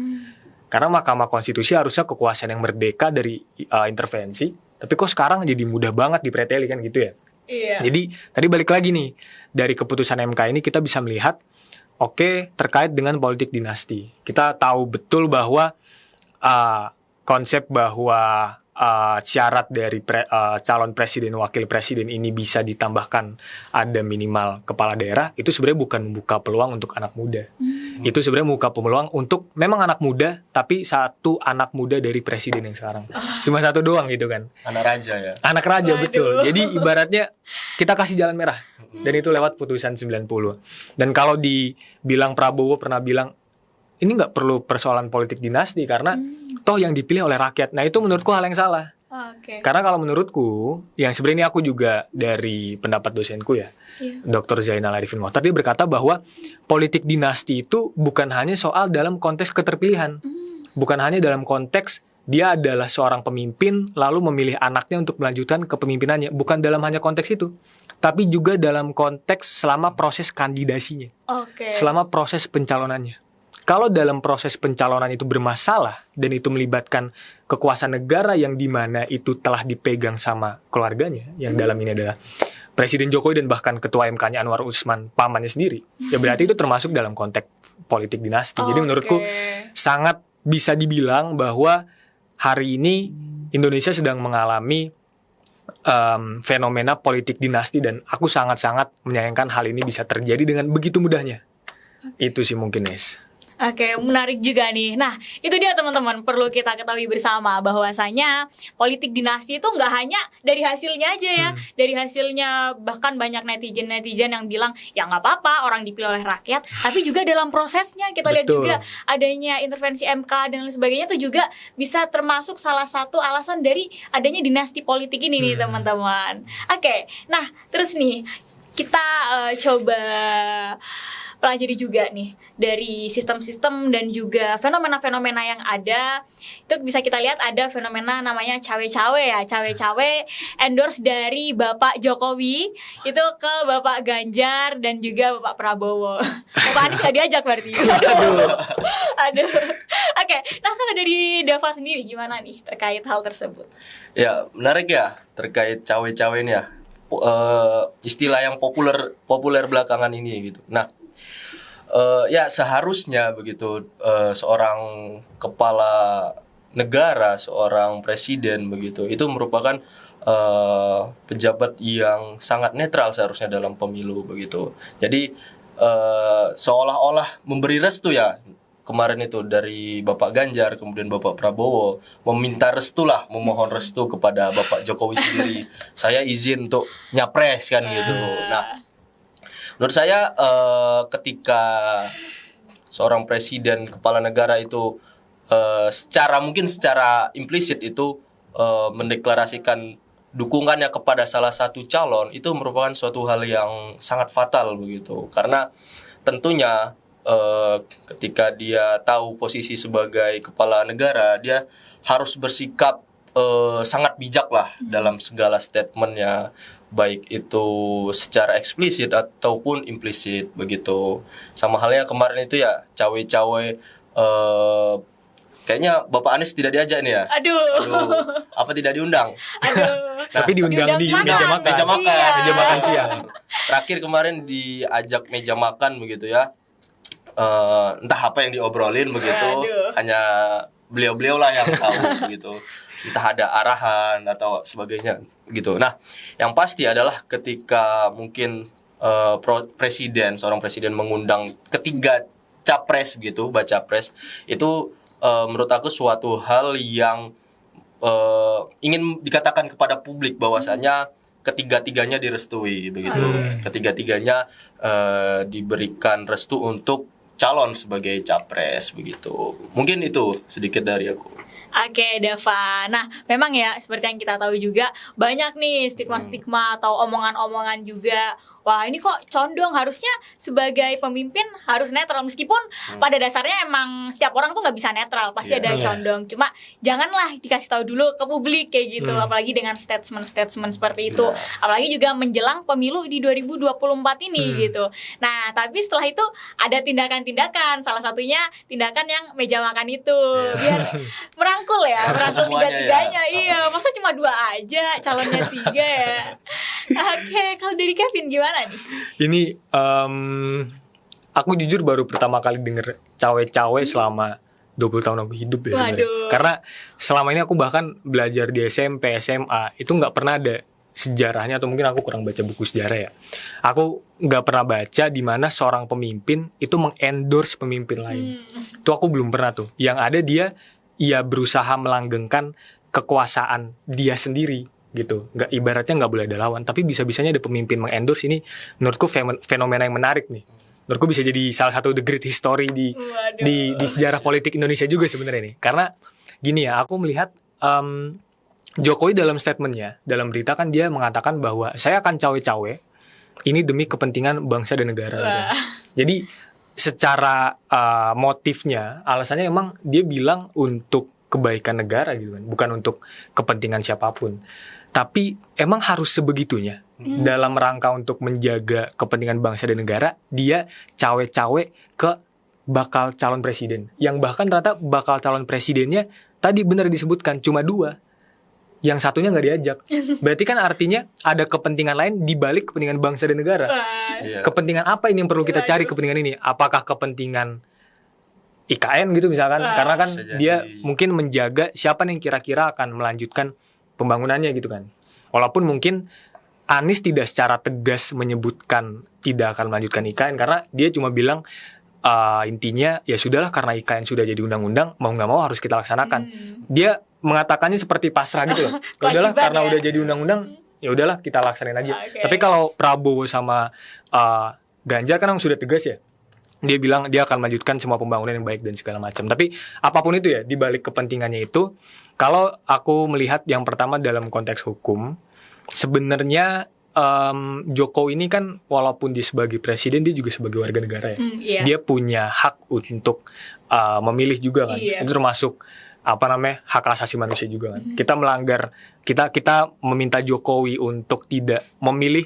Karena Mahkamah Konstitusi harusnya kekuasaan yang merdeka dari intervensi, tapi kok sekarang jadi mudah banget dipreteli kan gitu ya. Jadi tadi balik lagi nih, dari keputusan MK ini kita bisa melihat, oke, terkait dengan politik dinasti. Kita tahu betul bahwa konsep bahwa syarat dari calon presiden wakil presiden ini bisa ditambahkan ada minimal kepala daerah, itu sebenarnya bukan membuka peluang untuk anak muda. Itu sebenarnya membuka peluang untuk memang anak muda, tapi satu anak muda dari presiden yang sekarang. Cuma satu doang gitu kan. Anak raja ya. Anak raja, Waduh. betul. Jadi ibaratnya kita kasih jalan merah. Dan itu lewat putusan 90. Dan kalau dibilang Prabowo pernah bilang ini nggak perlu persoalan politik dinasti karena toh yang dipilih oleh rakyat. Nah itu menurutku hal yang salah. Oke. Karena kalau menurutku, yang sebenarnya ini aku juga dari pendapat dosenku ya, Iya. Dr. Zainal Arifin Mohtar, dia berkata bahwa politik dinasti itu bukan hanya soal dalam konteks keterpilihan, bukan hanya dalam konteks dia adalah seorang pemimpin lalu memilih anaknya untuk melanjutkan kepemimpinannya, bukan dalam hanya konteks itu, tapi juga dalam konteks selama proses kandidasinya, Oke. selama proses pencalonannya. Kalau dalam proses pencalonan itu bermasalah dan itu melibatkan kekuasaan negara yang dimana itu telah dipegang sama keluarganya, yang dalam ini adalah Presiden Jokowi dan bahkan Ketua MK-nya Anwar Usman, pamannya sendiri, ya berarti itu termasuk dalam konteks politik dinasti. Jadi Oke. menurutku sangat bisa dibilang bahwa hari ini Indonesia sedang mengalami fenomena politik dinasti dan aku sangat-sangat menyayangkan hal ini bisa terjadi dengan begitu mudahnya. Itu sih mungkin, Nes. Oke, menarik juga nih. Nah, itu dia teman-teman, perlu kita ketahui bersama bahwasanya politik dinasti itu nggak hanya dari hasilnya aja ya. Dari hasilnya bahkan banyak netizen-netizen yang bilang, ya nggak apa-apa orang dipilih oleh rakyat, tapi juga dalam prosesnya kita lihat Betul. juga adanya intervensi MK dan lain sebagainya itu juga bisa termasuk salah satu alasan dari adanya dinasti politik ini nih teman-teman. Oke, nah terus nih kita coba pelajari juga nih dari sistem-sistem dan juga fenomena-fenomena yang ada. Itu bisa kita lihat ada fenomena namanya cawe-cawe ya. Cawe-cawe endorse dari Bapak Jokowi itu ke Bapak Ganjar dan juga Bapak Prabowo. Bapak Anies gak diajak berarti. Aduh. Oke, nah kalau dari Dava sendiri gimana nih terkait hal tersebut? Ya, menarik ya terkait cawe-cawe ini ya. Istilah yang populer belakangan ini gitu. Nah, ya seharusnya begitu seorang kepala negara, seorang presiden begitu, itu merupakan pejabat yang sangat netral seharusnya dalam pemilu begitu. Jadi seolah-olah memberi restu ya. Kemarin itu dari Bapak Ganjar, kemudian Bapak Prabowo meminta restu lah, memohon restu kepada Bapak Jokowi sendiri. Saya izin untuk nyapres kan gitu. Nah, menurut saya ketika seorang presiden kepala negara itu secara implisit itu mendeklarasikan dukungannya kepada salah satu calon, itu merupakan suatu hal yang sangat fatal begitu. Karena tentunya ketika dia tahu posisi sebagai kepala negara, dia harus bersikap sangat bijak lah dalam segala statementnya, baik itu secara eksplisit ataupun implisit begitu. Sama halnya kemarin itu ya cawe-cawe, kayaknya Bapak Anies tidak diajak nih ya. Aduh. Apa tidak diundang? Aduh. Tapi diundang di meja makan. Meja makan, Iya. meja makan siang. Terakhir kemarin diajak meja makan begitu ya. Entah apa yang diobrolin begitu, Aduh. hanya beliau-beliau lah yang tahu begitu. Entah ada arahan atau sebagainya gitu. Nah, yang pasti adalah ketika mungkin seorang presiden mengundang ketiga capres begitu, baca pres, itu menurut aku suatu hal yang ingin dikatakan kepada publik bahwasanya ketiga-tiganya direstui begitu. Ketiga-tiganya diberikan restu untuk calon sebagai capres begitu. Mungkin itu sedikit dari aku. Oke, Dava. Nah, memang ya seperti yang kita tahu juga banyak nih stigma-stigma atau omongan-omongan juga. Wah, ini kok condong, harusnya sebagai pemimpin harus netral, meskipun pada dasarnya emang setiap orang tuh nggak bisa netral, pasti ada yang condong. Cuma janganlah dikasih tahu dulu ke publik kayak gitu, apalagi dengan statement-statement seperti itu. Apalagi juga menjelang pemilu di 2024 ini gitu. Nah, tapi setelah itu ada tindakan-tindakan, salah satunya tindakan yang meja makan itu, biar merangkul Semuanya tiga-tiganya. ya. Iya, masa cuma 2 aja, calonnya 3 ya. Oke, kalau dari Kevin gimana nih? Ini aku jujur baru pertama kali denger cawe-cawe selama 20 tahun aku hidup ya sebenarnya. Waduh. Karena selama ini aku bahkan belajar di SMP, SMA itu nggak pernah ada sejarahnya, atau mungkin aku kurang baca buku sejarah ya. Aku nggak pernah baca di mana seorang pemimpin itu mengendorse pemimpin lain. Itu aku belum pernah tuh. Yang ada ia berusaha melanggengkan kekuasaan dia sendiri gitu. Nggak, ibaratnya nggak boleh ada lawan, tapi bisa-bisanya ada pemimpin mengendorse. Ini menurutku fenomena yang menarik nih. Menurutku bisa jadi salah satu the great history di sejarah politik Indonesia juga sebenarnya nih. Karena gini ya, aku melihat Jokowi dalam statementnya, dalam berita kan dia mengatakan bahwa saya akan cawe-cawe ini demi kepentingan bangsa dan negara. Gitu. Jadi secara motifnya, alasannya emang dia bilang untuk kebaikan negara gitu kan, bukan untuk kepentingan siapapun. Tapi emang harus sebegitunya. Dalam rangka untuk menjaga kepentingan bangsa dan negara, dia cawe-cawe ke bakal calon presiden. Yang bahkan ternyata bakal calon presidennya tadi benar disebutkan cuma 2. Yang satunya nggak diajak. Berarti kan artinya ada kepentingan lain di balik kepentingan bangsa dan negara. Kepentingan apa ini yang perlu kita cari kepentingan ini? Apakah kepentingan IKN gitu misalkan? Karena kan dia mungkin menjaga siapa yang kira-kira akan melanjutkan pembangunannya gitu kan. Walaupun mungkin Anies tidak secara tegas menyebutkan tidak akan melanjutkan IKN, karena dia cuma bilang intinya ya sudahlah, karena IKN sudah jadi undang-undang, mau nggak mau harus kita laksanakan. Dia mengatakannya seperti pasrah gitu loh. Ya udahlah, karena udah jadi undang-undang, ya udahlah kita laksanain aja. Tapi kalau Prabowo sama Ganjar kan sudah tegas ya. Dia bilang dia akan melanjutkan semua pembangunan yang baik dan segala macam. Tapi apapun itu ya, di balik kepentingannya itu, kalau aku melihat yang pertama dalam konteks hukum, sebenarnya Jokowi ini kan walaupun dia sebagai presiden, dia juga sebagai warga negara ya. Dia punya hak untuk memilih juga kan. Itu termasuk hak asasi manusia juga kan. Kita melanggar, kita meminta Jokowi untuk tidak memilih,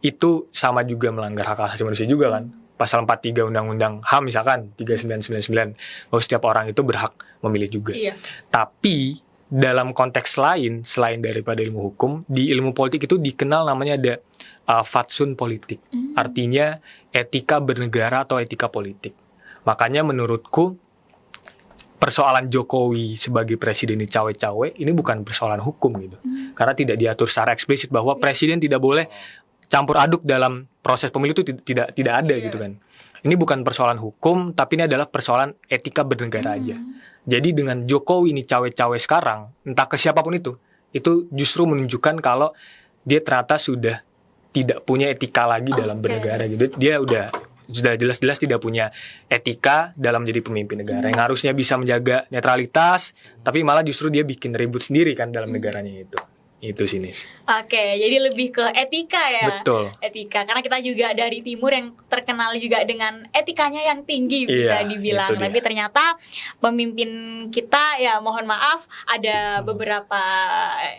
itu sama juga melanggar hak asasi manusia juga kan. Pasal 43 Undang-Undang HAM misalkan 3999, bahwa setiap orang itu berhak memilih juga. Tapi dalam konteks lain selain daripada ilmu hukum, di ilmu politik itu dikenal namanya ada fatsun politik. Artinya etika bernegara atau etika politik. Makanya menurutku persoalan Jokowi sebagai presiden ini cawe-cawe ini bukan persoalan hukum gitu. Karena tidak diatur secara eksplisit bahwa presiden tidak boleh campur aduk dalam proses pemilu, itu tidak ada gitu kan. Ini bukan persoalan hukum, tapi ini adalah persoalan etika bernegara aja. Jadi dengan Jokowi ini cawe-cawe sekarang, entah ke siapapun itu justru menunjukkan kalau dia ternyata sudah tidak punya etika lagi dalam bernegara gitu. Dia sudah jelas-jelas tidak punya etika dalam menjadi pemimpin negara. Yang harusnya bisa menjaga netralitas, tapi malah justru dia bikin ribut sendiri kan dalam negaranya itu. Itu sih, Nis. Oke, jadi lebih ke etika ya. Betul. Etika, karena kita juga dari timur yang terkenal juga dengan etikanya yang tinggi, bisa dibilang. Tapi ternyata pemimpin kita ya, mohon maaf, ada beberapa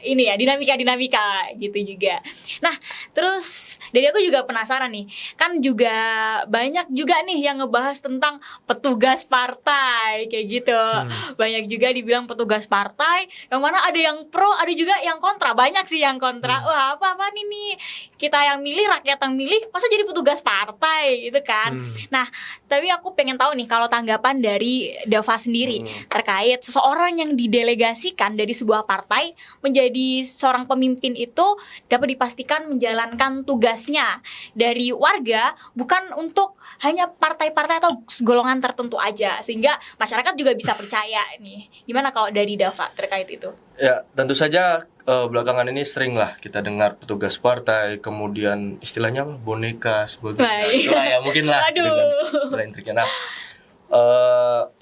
ini ya, dinamika gitu juga. Nah, terus dari aku juga penasaran nih, kan juga banyak juga nih yang ngebahas tentang petugas partai kayak gitu. Banyak juga dibilang petugas partai, yang mana ada yang pro, ada juga yang kontra. Banyak sih yang kontra. Wah, apa-apaan ini? Kita yang milih, rakyat yang milih, masa jadi petugas partai gitu kan. Nah, tapi aku pengen tahu nih kalau tanggapan dari Dava sendiri terkait seseorang yang didelegasikan dari sebuah partai menjadi seorang pemimpin itu dapat dipastikan menjalankan tugasnya dari warga, bukan untuk hanya partai-partai atau golongan tertentu aja, sehingga masyarakat juga bisa percaya nih. Gimana kalau dari Dava terkait itu? Ya, tentu saja belakangan ini sering lah kita dengar petugas partai, kemudian istilahnya apa? Boneka sebagai itulah ya, mungkin lah dengan istilah intriknya. Nah,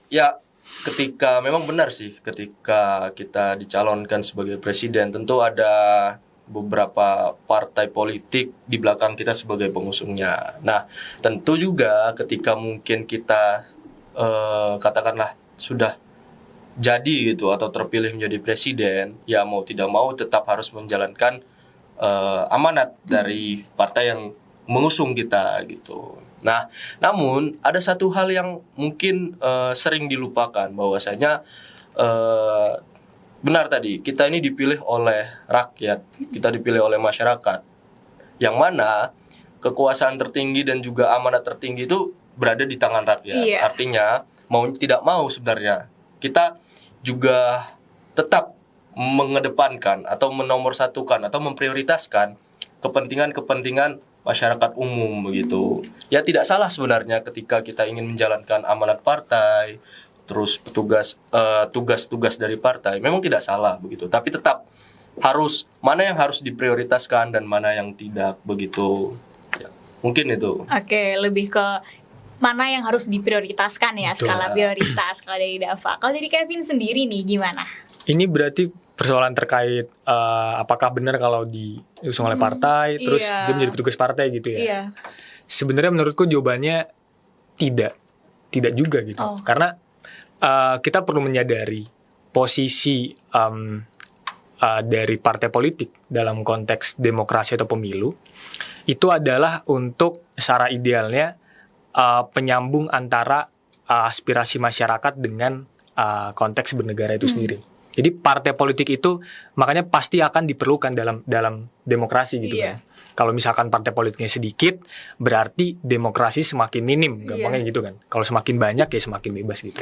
ya ketika memang benar sih, ketika kita dicalonkan sebagai presiden, tentu ada beberapa partai politik di belakang kita sebagai pengusungnya. Nah, tentu juga ketika mungkin kita katakanlah sudah jadi gitu atau terpilih menjadi presiden, ya mau tidak mau tetap harus menjalankan amanat dari partai yang mengusung kita gitu. Nah, namun ada satu hal yang mungkin sering dilupakan, bahwasanya benar tadi, kita ini dipilih oleh rakyat, kita dipilih oleh masyarakat, yang mana kekuasaan tertinggi dan juga amanat tertinggi itu berada di tangan rakyat. Artinya mau tidak mau sebenarnya kita juga tetap mengedepankan atau menomorsatukan atau memprioritaskan kepentingan-kepentingan masyarakat umum begitu. Ya tidak salah sebenarnya ketika kita ingin menjalankan amanat partai, terus tugas-tugas dari partai, memang tidak salah begitu. Tapi tetap harus mana yang harus diprioritaskan dan mana yang tidak begitu. Ya, mungkin itu. Oke, lebih ke mana yang harus diprioritaskan ya, Betul. skala prioritas kalau dari Dava. Kalau dari Kevin sendiri nih gimana? Ini berarti persoalan terkait apakah benar kalau diusung oleh partai, terus iya. dia menjadi petugas partai gitu ya. Iya. Sebenarnya menurutku jawabannya tidak juga gitu. Oh. Karena kita perlu menyadari posisi dari partai politik dalam konteks demokrasi atau pemilu itu adalah untuk secara idealnya penyambung antara aspirasi masyarakat dengan konteks bernegara itu sendiri. Jadi partai politik itu makanya pasti akan diperlukan dalam demokrasi gitu Iya. kan. Kalau misalkan partai politiknya sedikit, berarti demokrasi semakin minim, gampangnya gitu kan. Kalau semakin banyak ya semakin bebas gitu.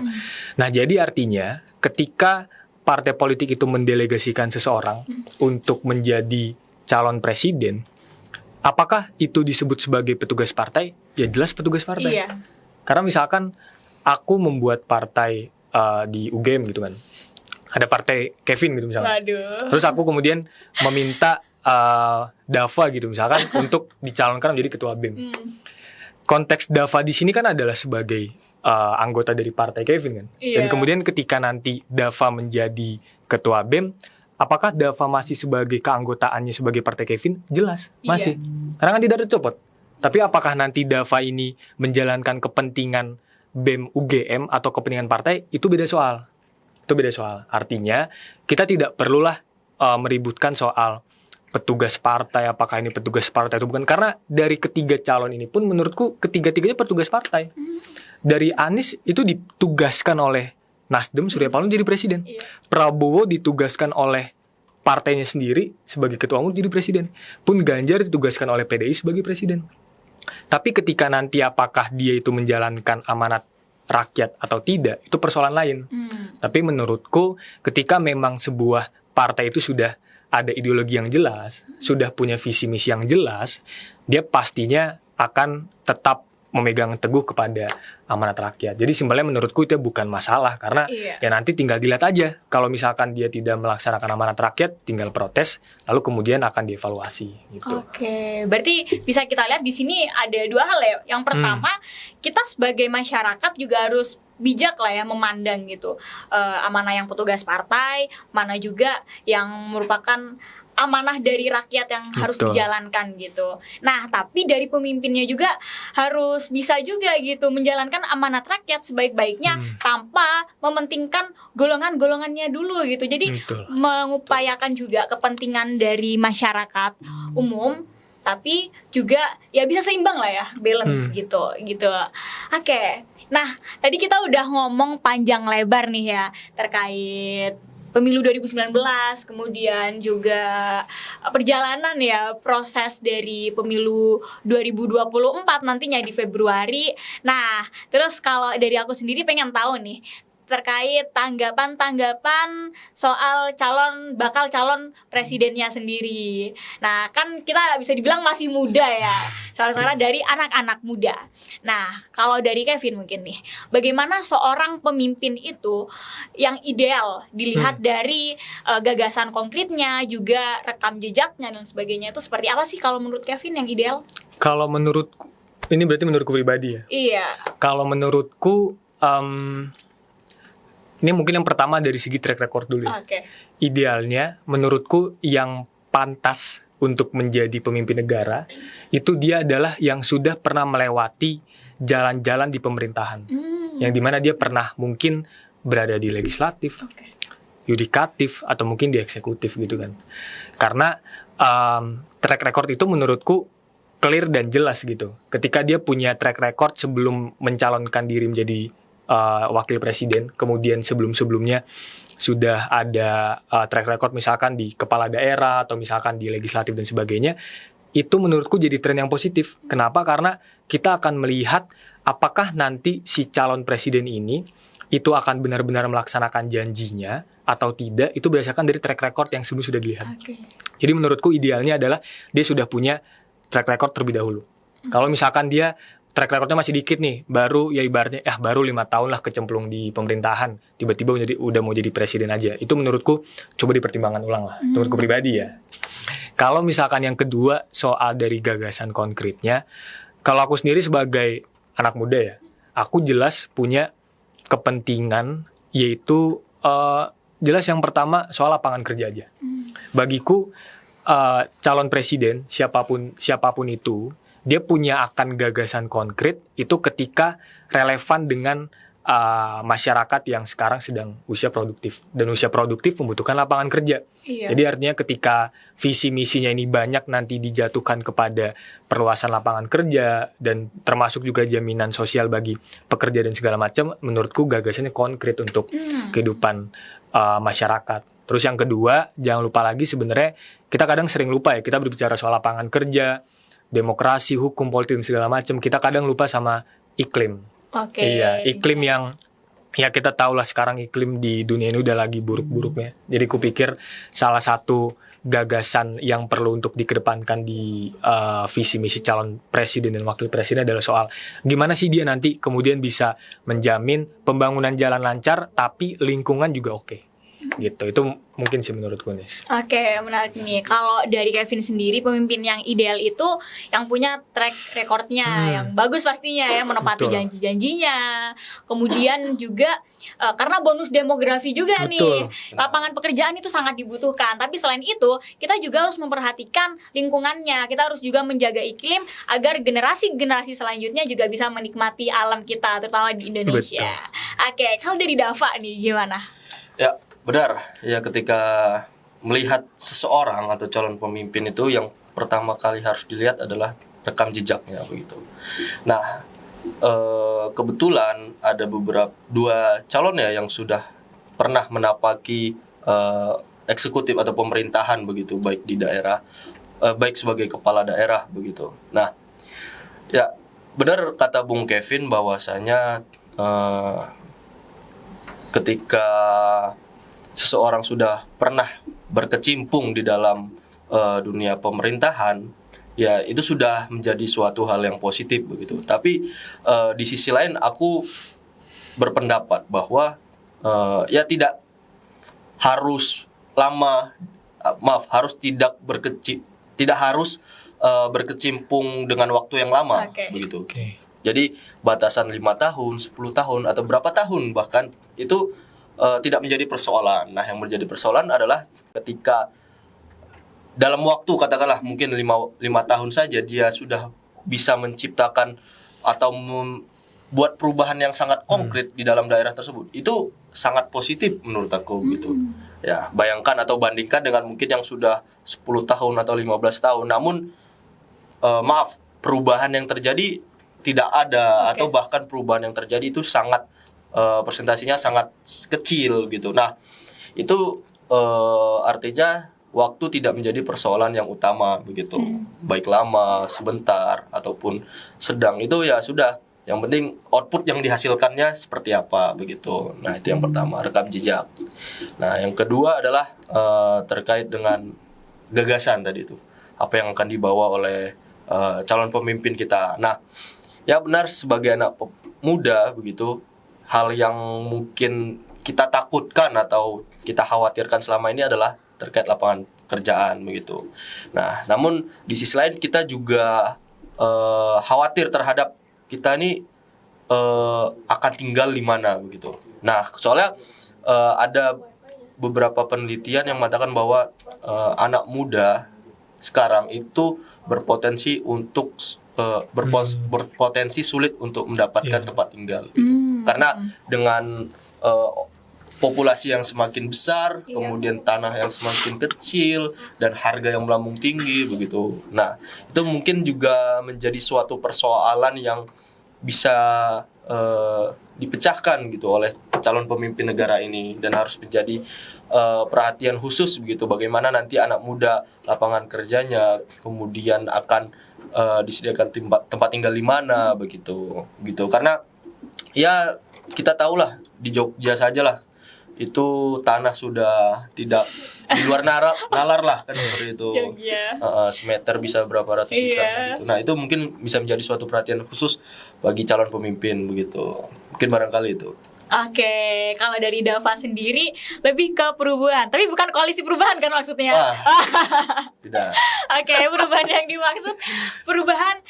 Nah, jadi artinya ketika partai politik itu mendelegasikan seseorang untuk menjadi calon presiden, apakah itu disebut sebagai petugas partai? Ya jelas petugas partai. Iya. Karena misalkan aku membuat partai di UGM gitu kan. Ada partai Kevin gitu misalkan. Waduh. Terus aku kemudian meminta Dava gitu misalkan untuk dicalonkan menjadi ketua BEM. Konteks Dava di sini kan adalah sebagai anggota dari partai Kevin kan. Dan Iya. kemudian ketika nanti Dava menjadi ketua BEM, apakah Dava masih sebagai keanggotaannya sebagai partai Kevin? Jelas, masih. Karena kan tidak ada copot. Tapi apakah nanti Dava ini menjalankan kepentingan BEM UGM atau kepentingan partai, itu beda soal. Itu beda soal. Artinya kita tidak perlulah meributkan soal petugas partai, apakah ini petugas partai atau bukan. Karena dari ketiga calon ini pun menurutku ketiga-tiganya petugas partai. Dari Anies itu ditugaskan oleh Nasdem, Surya Paloh jadi presiden. Prabowo ditugaskan oleh partainya sendiri sebagai ketua umum jadi presiden. Pun Ganjar ditugaskan oleh PDI sebagai presiden. Tapi ketika nanti apakah dia itu menjalankan amanat rakyat atau tidak, itu persoalan lain. Tapi menurutku ketika memang sebuah partai itu sudah ada ideologi yang jelas, sudah punya visi misi yang jelas, dia pastinya akan tetap memegang teguh kepada amanat rakyat. Jadi simpelnya menurutku itu bukan masalah, karena ya nanti tinggal dilihat aja. Kalau misalkan dia tidak melaksanakan amanat rakyat, tinggal protes, lalu kemudian akan dievaluasi gitu. Oke, berarti bisa kita lihat di sini ada dua hal ya. Yang pertama, kita sebagai masyarakat juga harus bijak lah ya memandang gitu, amanah yang petugas partai, mana juga yang merupakan amanah dari rakyat yang harus Betul. dijalankan gitu. Nah, tapi dari pemimpinnya juga harus bisa juga gitu menjalankan amanat rakyat sebaik-baiknya tanpa mementingkan golongan-golongannya dulu gitu. Jadi Betul. mengupayakan juga kepentingan dari masyarakat umum, tapi juga ya bisa seimbang lah ya, balance gitu. Oke. Nah, tadi kita udah ngomong panjang lebar nih ya terkait Pemilu 2019, kemudian juga perjalanan ya proses dari Pemilu 2024 nantinya di Februari. Nah, terus kalau dari aku sendiri pengen tahu nih terkait tanggapan soal bakal calon presidennya sendiri. Nah, kan kita bisa dibilang masih muda ya, suara-suara dari anak-anak muda. Nah, kalau dari Kevin mungkin nih, bagaimana seorang pemimpin itu yang ideal dilihat dari gagasan konkretnya, juga rekam jejaknya dan sebagainya, itu seperti apa sih kalau menurut Kevin yang ideal? Kalau menurutku, ini berarti menurutku pribadi ya. Iya. Kalau menurutku, ini mungkin yang pertama dari segi track record dulu ya. Oke. Idealnya menurutku yang pantas untuk menjadi pemimpin negara itu dia adalah yang sudah pernah melewati jalan-jalan di pemerintahan. Yang dimana dia pernah mungkin berada di legislatif, yudikatif, atau mungkin di eksekutif gitu kan. Karena track record itu menurutku clear dan jelas gitu. Ketika dia punya track record sebelum mencalonkan diri menjadi wakil presiden, kemudian sebelum-sebelumnya sudah ada track record misalkan di kepala daerah atau misalkan di legislatif dan sebagainya, itu menurutku jadi tren yang positif. Kenapa? Karena kita akan melihat apakah nanti si calon presiden ini itu akan benar-benar melaksanakan janjinya atau tidak, itu berdasarkan dari track record yang sebelum sudah dilihat. Oke. Jadi menurutku idealnya adalah dia sudah punya track record terlebih dahulu. Kalau misalkan dia track recordnya masih dikit nih, baru ya ibaratnya baru 5 tahun lah kecemplung di pemerintahan, tiba-tiba udah mau jadi presiden aja. Itu menurutku coba dipertimbangkan ulang lah. Menurutku pribadi ya. Kalau misalkan yang kedua soal dari gagasan konkretnya, kalau aku sendiri sebagai anak muda ya, aku jelas punya kepentingan, yaitu jelas yang pertama soal lapangan kerja aja. Bagiku calon presiden siapapun itu, dia punya akan gagasan konkret itu ketika relevan dengan masyarakat yang sekarang sedang usia produktif, dan usia produktif membutuhkan lapangan kerja. Iya. Jadi artinya ketika visi misinya ini banyak nanti dijatuhkan kepada perluasan lapangan kerja dan termasuk juga jaminan sosial bagi pekerja dan segala macam, menurutku gagasannya konkret untuk kehidupan masyarakat. Terus yang kedua, jangan lupa lagi sebenarnya kita kadang sering lupa ya, kita berbicara soal lapangan kerja, demokrasi, hukum, politik dan segala macam, kita kadang lupa sama iklim. Oke. Iya, iklim yang ya kita tahu lah sekarang iklim di dunia ini udah lagi buruk-buruknya. Jadi kupikir salah satu gagasan yang perlu untuk dikedepankan di visi misi calon presiden dan wakil presiden adalah soal gimana sih dia nanti kemudian bisa menjamin pembangunan jalan lancar tapi lingkungan juga oke. Gitu. Itu mungkin sih menurutku, Nis. Oke, menarik nih. Kalau dari Kevin sendiri, pemimpin yang ideal itu yang punya track recordnya yang bagus pastinya ya, menepati Betul. janji-janjinya. Kemudian juga karena bonus demografi juga Betul. nih, lapangan pekerjaan itu sangat dibutuhkan. Tapi selain itu, kita juga harus memperhatikan lingkungannya. Kita harus juga menjaga iklim agar generasi-generasi selanjutnya juga bisa menikmati alam kita, terutama di Indonesia. Oke, kalau dari Dava nih gimana? Ya, benar. Ya, ketika melihat seseorang atau calon pemimpin itu yang pertama kali harus dilihat adalah rekam jejaknya begitu. Nah, kebetulan ada dua calon ya yang sudah pernah menapaki eksekutif atau pemerintahan begitu, baik di daerah, baik sebagai kepala daerah begitu. Nah, ya benar kata Bung Kevin bahwasanya ketika seseorang sudah pernah berkecimpung di dalam dunia pemerintahan, ya itu sudah menjadi suatu hal yang positif begitu. Tapi di sisi lain aku berpendapat bahwa ya tidak harus tidak harus berkecimpung dengan waktu yang lama begitu. Jadi batasan 5 tahun, 10 tahun atau berapa tahun bahkan itu tidak menjadi persoalan. Nah, yang menjadi persoalan adalah ketika dalam waktu katakanlah mungkin 5 tahun saja dia sudah bisa menciptakan atau membuat perubahan yang sangat konkret di dalam daerah tersebut. Itu sangat positif menurut aku gitu. Ya, bayangkan atau bandingkan dengan mungkin yang sudah 10 tahun atau 15 tahun. Namun perubahan yang terjadi tidak ada atau bahkan perubahan yang terjadi itu sangat presentasinya sangat kecil gitu. Nah, itu artinya waktu tidak menjadi persoalan yang utama begitu. Baik lama, sebentar ataupun sedang, itu ya sudah. Yang penting output yang dihasilkannya seperti apa begitu. Nah, itu yang pertama, rekam jejak. Nah, yang kedua adalah terkait dengan gagasan tadi itu. Apa yang akan dibawa oleh calon pemimpin kita. Nah, ya benar sebagai anak muda begitu, hal yang mungkin kita takutkan atau kita khawatirkan selama ini adalah terkait lapangan kerjaan begitu. Nah, namun di sisi lain kita juga khawatir terhadap kita ini akan tinggal di mana begitu. Nah, soalnya ada beberapa penelitian yang mengatakan bahwa anak muda sekarang itu berpotensi untuk berpotensi sulit untuk mendapatkan tempat tinggal gitu. Karena dengan populasi yang semakin besar, kemudian tanah yang semakin kecil dan harga yang melambung tinggi begitu. Nah, itu mungkin juga menjadi suatu persoalan yang bisa dipecahkan gitu oleh calon pemimpin negara ini, dan harus menjadi perhatian khusus begitu, bagaimana nanti anak muda lapangan kerjanya kemudian akan disediakan tempat tinggal di mana begitu karena ya kita tahulah di Jogja saja lah itu tanah sudah tidak di luar nalar lah kan seperti itu. Jogja. Semeter bisa berapa ratus juta gitu. Nah itu mungkin bisa menjadi suatu perhatian khusus bagi calon pemimpin begitu, mungkin barangkali itu. Oke, kalau dari Dava sendiri lebih ke perubahan, tapi bukan koalisi perubahan kan maksudnya? Tidak. Oke, perubahan yang dimaksud perubahan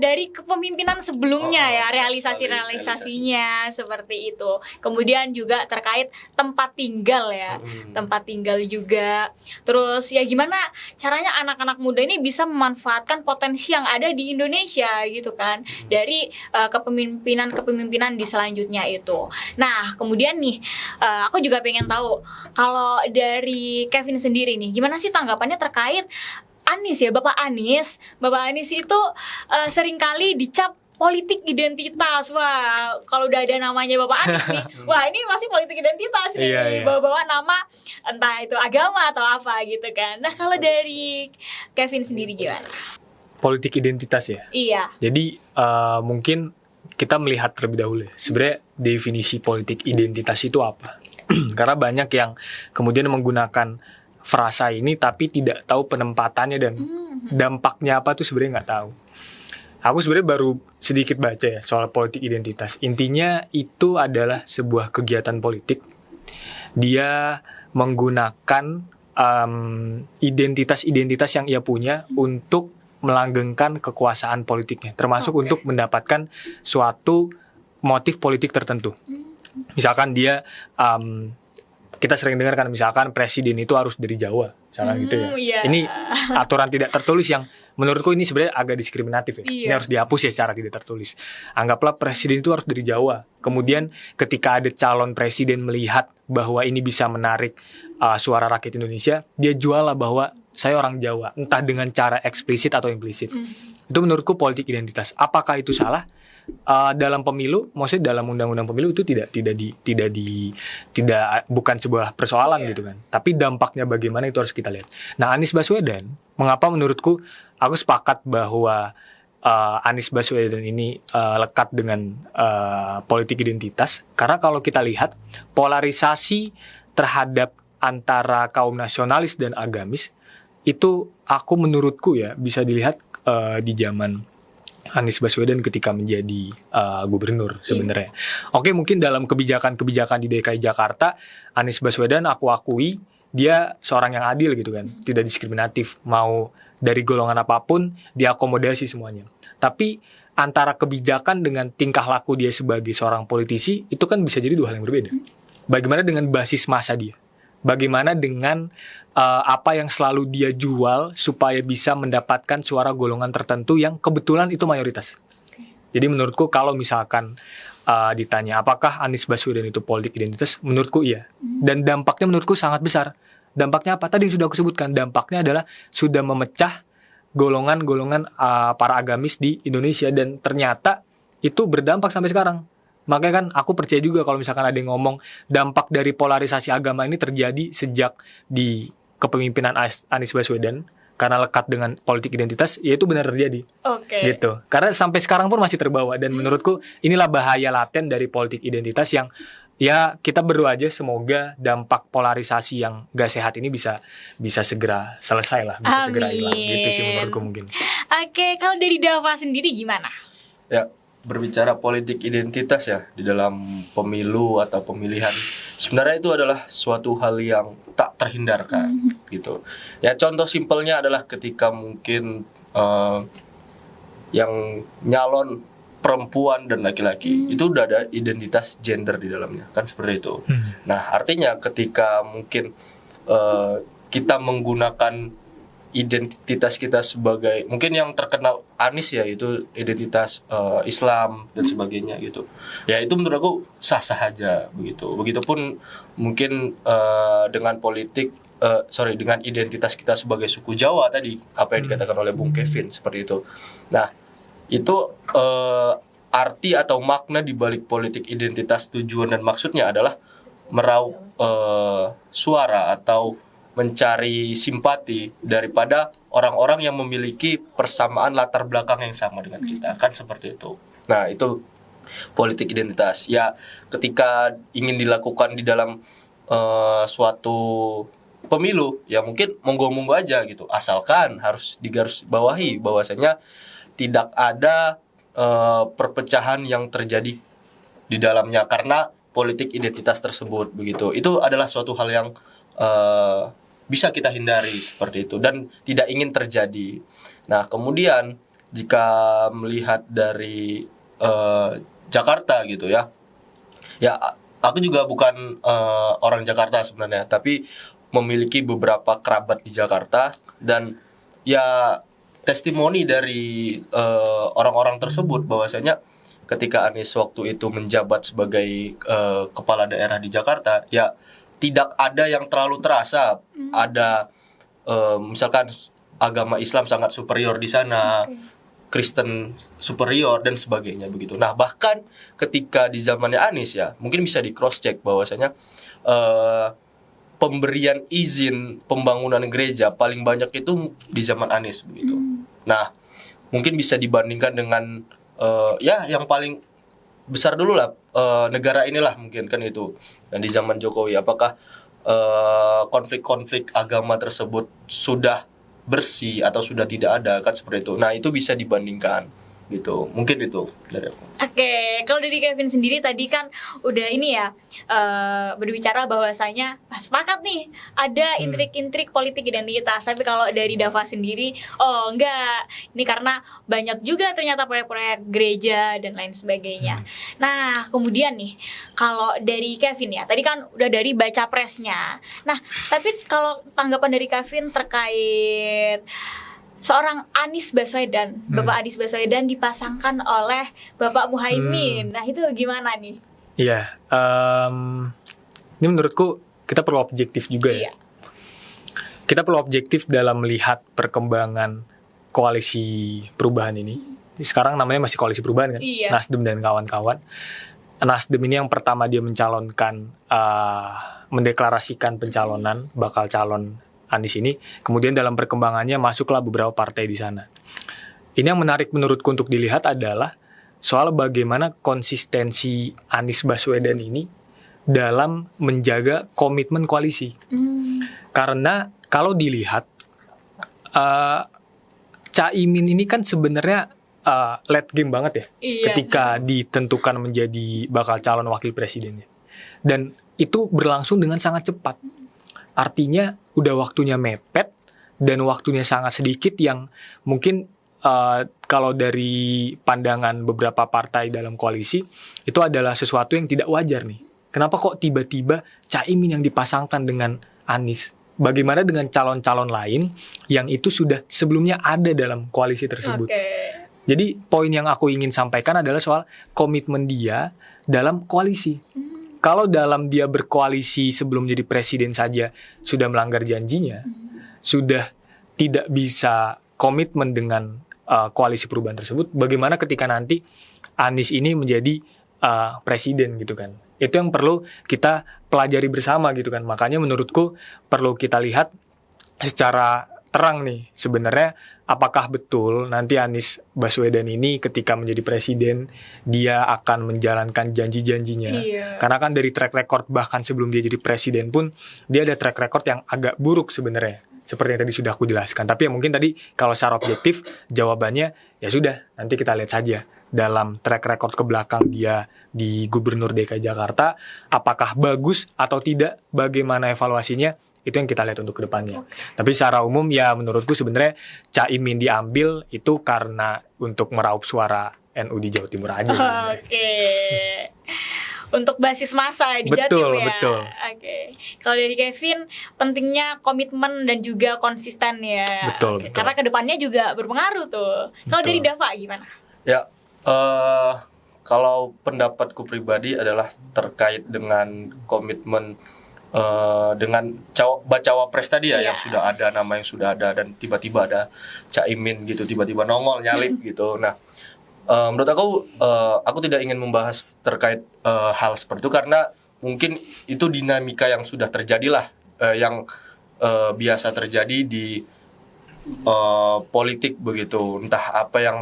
dari kepemimpinan sebelumnya ya, realisasinya seperti itu. Kemudian juga terkait tempat tinggal ya, tempat tinggal juga. Terus ya gimana caranya anak-anak muda ini bisa memanfaatkan potensi yang ada di Indonesia gitu kan, dari kepemimpinan di selanjutnya itu. Nah, kemudian nih, aku juga pengen tahu kalau dari Kevin sendiri nih, gimana sih tanggapannya terkait Anies ya, Bapak Anies itu seringkali dicap politik identitas. Wah, kalau udah ada namanya Bapak Anies nih, wah ini masih politik identitas nih, Iya. bawa-bawa nama entah itu agama atau apa gitu kan. Nah, kalau dari Kevin sendiri gimana? Politik identitas ya. Iya. Jadi mungkin kita melihat terlebih dahulu ya, sebenarnya definisi politik identitas itu apa. Karena banyak yang kemudian menggunakan frasa ini tapi tidak tahu penempatannya dan dampaknya apa tuh sebenarnya nggak tahu. Aku sebenarnya baru sedikit baca ya soal politik identitas. Intinya itu adalah sebuah kegiatan politik. Dia menggunakan identitas-identitas yang ia punya untuk melanggengkan kekuasaan politiknya, termasuk untuk mendapatkan suatu motif politik tertentu. Misalkan dia, kita sering dengar kan, misalkan presiden itu harus dari Jawa, misalkan gitu ya. Iya. Ini aturan tidak tertulis yang menurutku ini sebenarnya agak diskriminatif ya. Iya. Ini harus dihapus ya secara tidak tertulis. Anggaplah presiden itu harus dari Jawa. Kemudian ketika ada calon presiden melihat bahwa ini bisa menarik suara rakyat Indonesia, dia jual lah bahwa saya orang Jawa, entah dengan cara eksplisit atau implisit. Itu menurutku politik identitas. Apakah itu salah? Dalam pemilu, maksudnya dalam undang-undang pemilu itu bukan sebuah persoalan gitu kan. Tapi dampaknya bagaimana itu harus kita lihat. Nah, Anies Baswedan, mengapa menurutku aku sepakat bahwa Anies Baswedan ini lekat dengan politik identitas, karena kalau kita lihat polarisasi terhadap antara kaum nasionalis dan agamis itu aku menurutku ya bisa dilihat di zaman Anies Baswedan ketika menjadi gubernur sebenarnya. Oke, mungkin dalam kebijakan-kebijakan di DKI Jakarta, Anies Baswedan aku akui dia seorang yang adil gitu kan, tidak diskriminatif, mau dari golongan apapun diakomodasi semuanya. Tapi antara kebijakan dengan tingkah laku dia sebagai seorang politisi itu kan bisa jadi dua hal yang berbeda. Bagaimana dengan basis massa dia? Bagaimana dengan apa yang selalu dia jual supaya bisa mendapatkan suara golongan tertentu yang kebetulan itu mayoritas. Jadi menurutku kalau misalkan ditanya apakah Anies Baswedan itu politik identitas, menurutku iya. Dan dampaknya menurutku sangat besar. Dampaknya apa? Tadi sudah aku sebutkan. Dampaknya adalah sudah memecah golongan-golongan para agamis di Indonesia dan ternyata itu berdampak sampai sekarang. Makanya kan aku percaya juga kalau misalkan ada yang ngomong dampak dari polarisasi agama ini terjadi sejak di kepemimpinan Anies Baswedan karena lekat dengan politik identitas, ya itu benar terjadi. Oke. Gitu. Karena sampai sekarang pun masih terbawa dan menurutku inilah bahaya laten dari politik identitas yang ya kita berdoa aja semoga dampak polarisasi yang gak sehat ini bisa segera selesai lah, bisa segera hilang. Gitu sih menurutku mungkin. Oke, kalau dari Dava sendiri gimana? Ya, berbicara politik identitas ya di dalam pemilu atau pemilihan, sebenarnya itu adalah suatu hal yang tak terhindarkan gitu. Ya contoh simpelnya adalah ketika mungkin yang nyalon perempuan dan laki-laki itu udah ada identitas gender di dalamnya kan seperti itu. Nah artinya ketika mungkin kita menggunakan identitas kita sebagai mungkin yang terkenal Anies ya itu identitas Islam dan sebagainya gitu. Ya itu menurut aku sah-sah aja begitu. Begitupun mungkin dengan dengan identitas kita sebagai suku Jawa tadi apa yang dikatakan oleh Bung Kevin seperti itu. Nah, itu arti atau makna di balik politik identitas tujuan dan maksudnya adalah meraup suara atau mencari simpati daripada orang-orang yang memiliki persamaan latar belakang yang sama dengan kita, kan seperti itu. Nah, itu politik identitas. Ya, ketika ingin dilakukan di dalam suatu pemilu, ya mungkin monggo-monggo aja gitu. Asalkan harus digarisbawahi bahwasanya tidak ada perpecahan yang terjadi di dalamnya karena politik identitas tersebut begitu. Itu adalah suatu hal yang bisa kita hindari seperti itu dan tidak ingin terjadi. Nah, kemudian jika melihat dari Jakarta gitu ya. Ya, aku juga bukan orang Jakarta sebenarnya, tapi memiliki beberapa kerabat di Jakarta dan ya testimoni dari orang-orang tersebut bahwasanya ketika Anies waktu itu menjabat sebagai kepala daerah di Jakarta, ya tidak ada yang terlalu terasa ada misalkan agama Islam sangat superior di sana. Kristen superior dan sebagainya begitu. Nah, bahkan ketika di zamannya Anies ya, mungkin bisa di cross check bahwasanya pemberian izin pembangunan gereja paling banyak itu di zaman Anies begitu. Nah, mungkin bisa dibandingkan dengan ya yang paling besar dulu lah negara inilah mungkin kan itu. Dan di zaman Jokowi apakah konflik-konflik agama tersebut sudah bersih atau sudah tidak ada kan seperti itu. Nah, itu bisa dibandingkan gitu. Mungkin itu dari aku. Oke, kalau dari Kevin sendiri tadi kan udah ini ya berbicara bahwasanya sepakat nih ada intrik-intrik politik identitas. Tapi kalau dari Dava sendiri, oh enggak, ini karena banyak juga ternyata proyek-proyek gereja dan lain sebagainya. Nah, kemudian nih kalau dari Kevin ya, tadi kan udah dari baca presnya. Nah, tapi kalau tanggapan dari Kevin terkait seorang Anies Baswedan, Bapak Anies Baswedan dipasangkan oleh Bapak Muhaimin. Nah, itu gimana nih? Iya, ini menurutku kita perlu objektif juga ya. Iya. Kita perlu objektif dalam melihat perkembangan koalisi perubahan ini. Sekarang namanya masih koalisi perubahan kan? Iya. Nasdem dan kawan-kawan. Nasdem ini yang pertama dia mencalonkan, mendeklarasikan pencalonan bakal calon Anies ini, kemudian dalam perkembangannya masuklah beberapa partai di sana. Ini yang menarik menurutku untuk dilihat adalah soal bagaimana konsistensi Anies Baswedan ini dalam menjaga komitmen koalisi. Karena kalau dilihat Caimin ini kan sebenarnya late game banget ya, Iya. ketika ditentukan menjadi bakal calon wakil presidennya. Dan itu berlangsung dengan sangat cepat. Artinya udah waktunya mepet dan waktunya sangat sedikit yang mungkin kalau dari pandangan beberapa partai dalam koalisi itu adalah sesuatu yang tidak wajar nih. Kenapa kok tiba-tiba Caimin yang dipasangkan dengan Anies? Bagaimana dengan calon-calon lain yang itu sudah sebelumnya ada dalam koalisi tersebut? Jadi poin yang aku ingin sampaikan adalah soal komitmen dia dalam koalisi. Kalau dalam dia berkoalisi sebelum jadi presiden saja sudah melanggar janjinya, sudah tidak bisa komitmen dengan koalisi perubahan tersebut, bagaimana ketika nanti Anies ini menjadi presiden gitu kan? Itu yang perlu kita pelajari bersama gitu kan. Makanya menurutku perlu kita lihat secara terang nih sebenarnya apakah betul nanti Anies Baswedan ini ketika menjadi presiden dia akan menjalankan janji-janjinya. Karena kan dari track record bahkan sebelum dia jadi presiden pun dia ada track record yang agak buruk sebenarnya. Seperti yang tadi sudah aku jelaskan. Tapi ya mungkin tadi kalau secara objektif jawabannya ya sudah nanti kita lihat saja dalam track record ke belakang dia di Gubernur DKI Jakarta apakah bagus atau tidak, bagaimana evaluasinya. Itu yang kita lihat untuk kedepannya. Tapi secara umum ya menurutku sebenarnya Caimin diambil itu karena untuk meraup suara NU di Jawa Timur aja. Untuk basis massa di Jatim ya. Betul. Kalau dari Kevin pentingnya komitmen dan juga konsisten ya. Betul. Karena kedepannya juga berpengaruh tuh. Kalau dari Dava gimana? Ya, kalau pendapatku pribadi adalah terkait dengan komitmen dengan bacawa pres tadi ya, yang sudah ada, nama yang sudah ada, dan tiba-tiba ada Caimin gitu, tiba-tiba nongol nyalip gitu. Nah, menurut aku tidak ingin membahas terkait hal seperti itu karena mungkin itu dinamika yang sudah terjadi lah, yang biasa terjadi di politik begitu, entah apa yang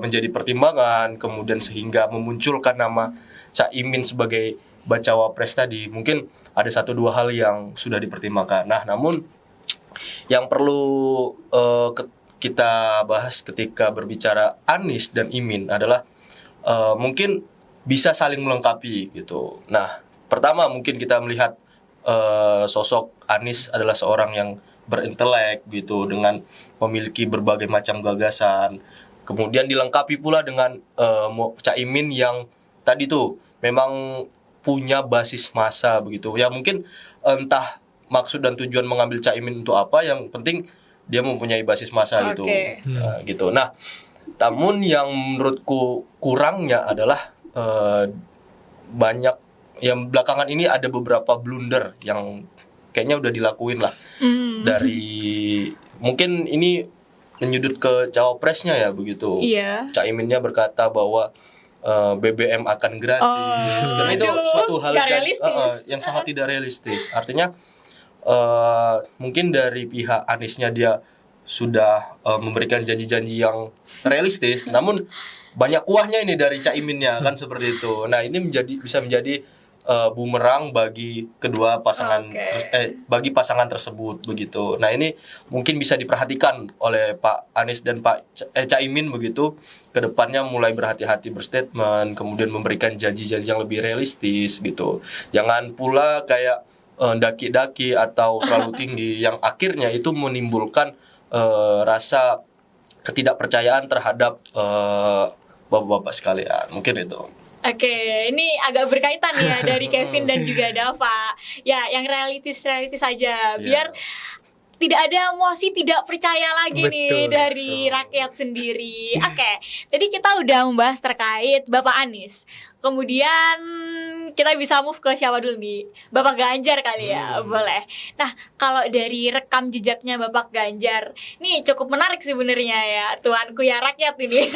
menjadi pertimbangan kemudian sehingga memunculkan nama Caimin sebagai bacawa pres tadi, mungkin ada 1-2 hal yang sudah dipertimbangkan. Nah, namun yang perlu kita bahas ketika berbicara Anies dan Imin adalah mungkin bisa saling melengkapi gitu. Nah, pertama mungkin kita melihat sosok Anies adalah seorang yang berintelek gitu, dengan memiliki berbagai macam gagasan. Kemudian dilengkapi pula dengan Caimin yang tadi tuh memang punya basis massa begitu. Ya mungkin entah maksud dan tujuan mengambil Caimin untuk apa, yang penting dia mempunyai basis massa gitu. Gitu. Nah, namun yang menurutku kurangnya adalah banyak yang belakangan ini ada beberapa blunder yang kayaknya udah dilakuin lah. Dari mungkin ini menyudut ke cawapresnya ya begitu. Caiminnya berkata bahwa BBM akan gratis, karena itu suatu hal yang sangat tidak realistis. Artinya mungkin dari pihak Aniesnya dia sudah memberikan janji-janji yang realistis, namun banyak kuahnya ini dari Caiminnya kan seperti itu. Nah, ini bisa menjadi bumerang bagi kedua pasangan bagi pasangan tersebut begitu. Nah, ini mungkin bisa diperhatikan oleh Pak Anies dan Pak Caimin begitu, kedepannya mulai berhati-hati berstatement, kemudian memberikan janji-janji yang lebih realistis gitu. Jangan pula kayak daki-daki atau terlalu tinggi yang akhirnya itu menimbulkan rasa ketidakpercayaan terhadap bapak-bapak sekalian. Mungkin itu. Oke, ini agak berkaitan ya dari Kevin dan juga Dava. Ya, yang realistis saja, biar tidak ada emosi tidak percaya lagi nih dari rakyat sendiri. Oke, tadi kita udah membahas terkait Bapak Anies. Kemudian kita bisa move ke siapa dulu nih? Bapak Ganjar kali ya, boleh. Nah, kalau dari rekam jejaknya Bapak Ganjar, nih cukup menarik sebenarnya ya, tuanku ya rakyat ini.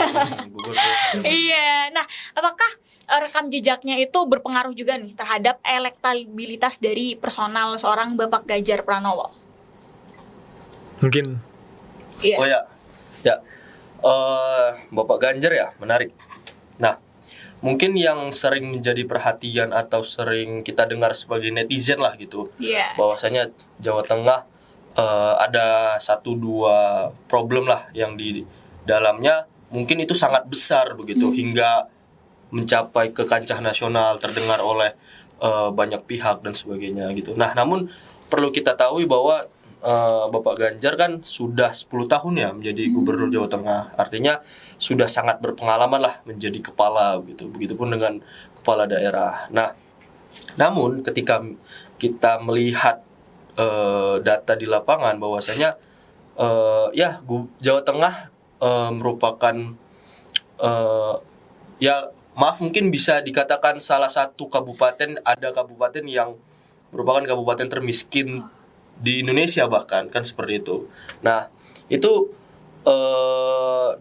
Iya, nah apakah rekam jejaknya itu berpengaruh juga nih terhadap elektabilitas dari personal seorang Bapak Ganjar Pranowo? Mungkin. Oh ya, Bapak Ganjar ya, menarik. Nah, mungkin yang sering menjadi perhatian atau sering kita dengar sebagai netizen lah gitu, bahwasanya Jawa Tengah ada 1-2 problem lah yang di dalamnya mungkin itu sangat besar begitu, hingga mencapai ke kancah nasional, terdengar oleh banyak pihak dan sebagainya gitu. Nah, namun perlu kita tahu bahwa Bapak Ganjar kan sudah 10 tahun ya menjadi gubernur Jawa Tengah. Artinya sudah sangat berpengalaman lah menjadi kepala gitu. Begitupun dengan kepala daerah. Nah, namun ketika kita melihat data di lapangan bahwasanya Jawa Tengah merupakan mungkin bisa dikatakan salah satu kabupaten yang merupakan kabupaten termiskin di Indonesia, bahkan kan seperti itu. Nah, itu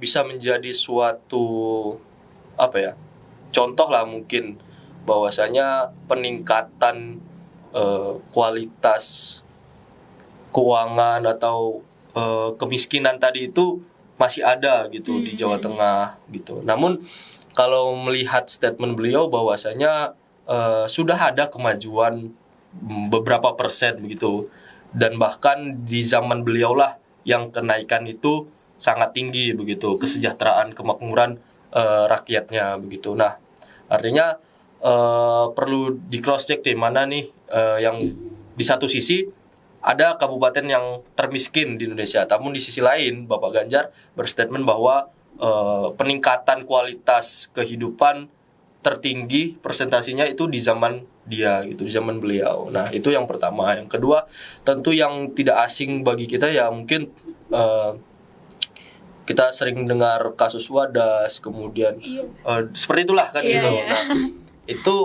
bisa menjadi suatu contoh lah mungkin bahwasanya peningkatan kualitas keuangan atau kemiskinan tadi itu masih ada gitu di Jawa Tengah gitu. Namun kalau melihat statement beliau bahwasanya sudah ada kemajuan beberapa persen begitu, dan bahkan di zaman beliau lah yang kenaikan itu sangat tinggi begitu, kesejahteraan kemakmuran rakyatnya begitu. Nah, artinya perlu di cross check di mana nih yang di satu sisi ada kabupaten yang termiskin di Indonesia, namun di sisi lain Bapak Ganjar berstatement bahwa peningkatan kualitas kehidupan tertinggi persentasinya itu di zaman dia gitu, di zaman beliau. Nah, itu yang pertama. Yang kedua, tentu yang tidak asing bagi kita ya mungkin kita sering dengar kasus Wadas, kemudian seperti itulah kan gitu. Nah, itu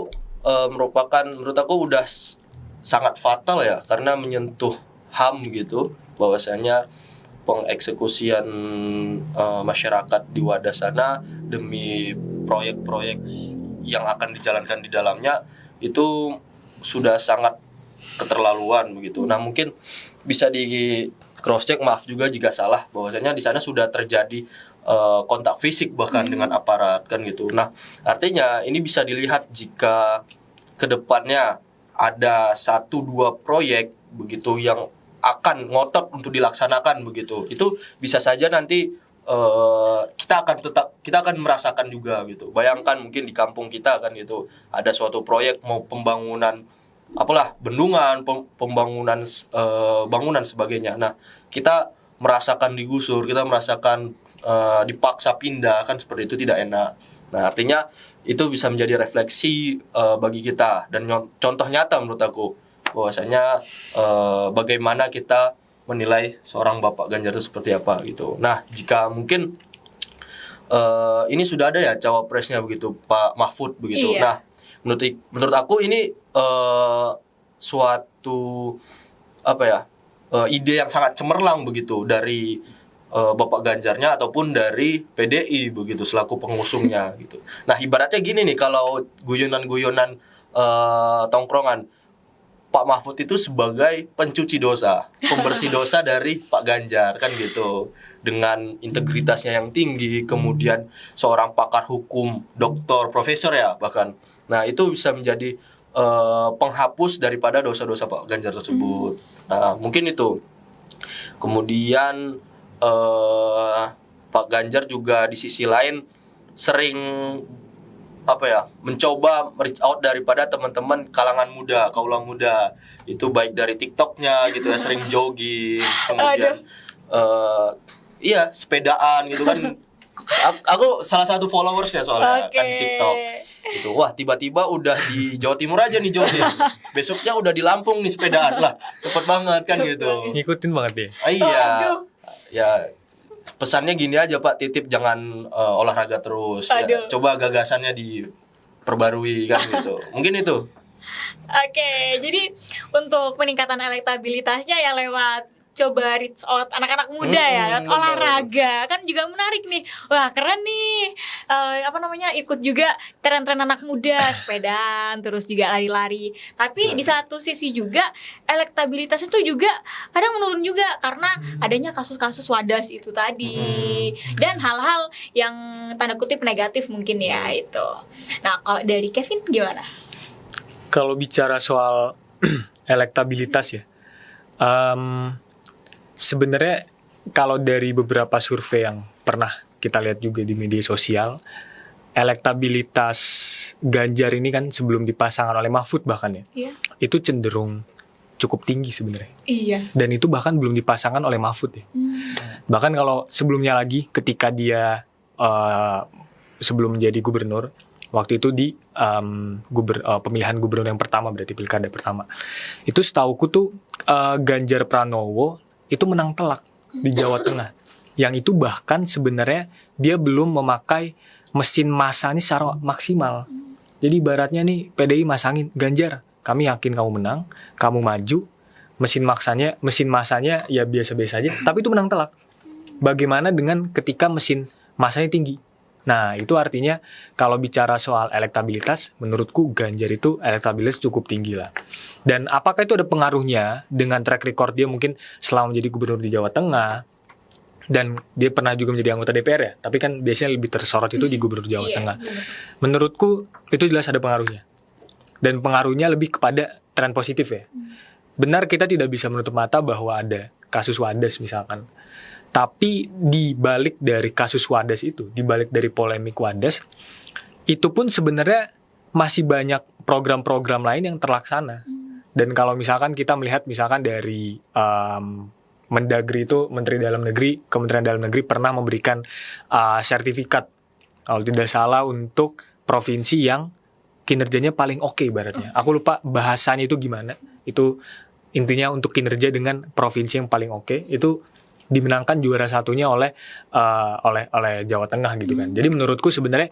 merupakan menurut aku udah sangat fatal ya, karena menyentuh HAM gitu, bahwasanya pengeksekusian masyarakat di Wadas sana demi proyek-proyek yang akan dijalankan di dalamnya itu sudah sangat keterlaluan begitu. Nah, mungkin bisa di cross check, maaf juga jika salah, bahwasanya di sana sudah terjadi kontak fisik bahkan dengan aparat kan gitu. Nah, artinya ini bisa dilihat jika kedepannya ada 1-2 proyek begitu yang akan ngotot untuk dilaksanakan begitu, itu bisa saja nanti kita akan merasakan juga gitu. Bayangkan mungkin di kampung kita kan gitu ada suatu proyek mau pembangunan apalah, bendungan, pembangunan bangunan sebagainya. Nah, kita merasakan digusur, kita merasakan dipaksa pindah, kan seperti itu tidak enak. Nah, artinya itu bisa menjadi refleksi bagi kita dan contoh nyata menurut aku bahwasanya bagaimana kita menilai seorang Bapak Ganjar itu seperti apa gitu. Nah, jika mungkin ini sudah ada ya cawapresnya begitu, Pak Mahfud begitu. Iya. Nah, menurut aku ini suatu apa ya, ide yang sangat cemerlang begitu dari Bapak Ganjarnya ataupun dari PDI begitu selaku pengusungnya gitu. Nah, ibaratnya gini nih, kalau guyonan-guyonan tongkrongan, Pak Mahfud itu sebagai pencuci dosa, pembersih dosa dari Pak Ganjar kan gitu. Dengan integritasnya yang tinggi, kemudian seorang pakar hukum, doktor, profesor ya bahkan. Nah, itu bisa menjadi penghapus daripada dosa-dosa Pak Ganjar tersebut. Nah, mungkin itu. Kemudian Pak Ganjar juga di sisi lain sering mencoba reach out daripada teman-teman kalangan muda, kaula muda. Itu baik dari TikToknya gitu ya, sering jogging, kemudian sepedaan gitu kan. Aku salah satu followersnya soalnya kan di TikTok. Gitu. Wah, tiba-tiba udah di Jawa Timur aja nih jogging. Besoknya udah di Lampung nih sepedaan. Lah, cepet banget kan gitu. Ngikutin banget ya. Iya. Ya, pesannya gini aja Pak, titip jangan olahraga terus ya. Coba gagasannya diperbarui kan gitu. Mungkin itu. Oke, jadi untuk peningkatan elektabilitasnya ya lewat coba reach out anak-anak muda ya, lewat olahraga kan juga menarik nih. Wah, keren nih. Ikut juga tren-tren anak muda, sepedaan, terus juga lari-lari. Tapi di satu sisi juga elektabilitasnya tuh juga kadang menurun juga karena adanya kasus-kasus wadas itu tadi dan hal-hal yang tanda kutip negatif mungkin ya itu. Nah, kalau dari Kevin gimana? Kalau bicara soal elektabilitas ya, sebenarnya kalau dari beberapa survei yang pernah kita lihat juga di media sosial, elektabilitas Ganjar ini kan sebelum dipasangkan oleh Mahfud bahkan ya, itu cenderung cukup tinggi sebenarnya. Iya. Dan itu bahkan belum dipasangkan oleh Mahfud ya. Bahkan kalau sebelumnya lagi ketika dia sebelum menjadi gubernur, waktu itu di pemilihan gubernur yang pertama, berarti pilkada pertama, itu setauku tuh Ganjar Pranowo itu menang telak di Jawa Tengah. Yang itu bahkan sebenarnya dia belum memakai mesin massa ini secara maksimal. Jadi ibaratnya nih PDI masangin, Ganjar, kami yakin kamu menang, kamu maju, mesin massanya ya biasa-biasa aja, tapi itu menang telak. Bagaimana dengan ketika mesin massanya tinggi? Nah, itu artinya kalau bicara soal elektabilitas, menurutku Ganjar itu elektabilitas cukup tinggi lah. Dan apakah itu ada pengaruhnya dengan track record dia mungkin selama menjadi gubernur di Jawa Tengah, dan dia pernah juga menjadi anggota DPR ya, tapi kan biasanya lebih tersorot itu di gubernur Jawa Tengah. Menurutku itu jelas ada pengaruhnya. Dan pengaruhnya lebih kepada tren positif ya. Benar, kita tidak bisa menutup mata bahwa ada kasus wadas misalkan. Tapi di balik dari kasus wadas itu, di balik dari polemik wadas, itu pun sebenarnya masih banyak program-program lain yang terlaksana. Dan kalau misalkan kita melihat misalkan dari Mendagri itu, Menteri Dalam Negeri, Kementerian Dalam Negeri pernah memberikan sertifikat, kalau tidak salah, untuk provinsi yang kinerjanya paling oke ibaratnya. Aku lupa bahasanya itu gimana. Itu intinya untuk kinerja dengan provinsi yang paling oke, itu dimenangkan juara satunya oleh Jawa Tengah gitu kan. Jadi menurutku sebenarnya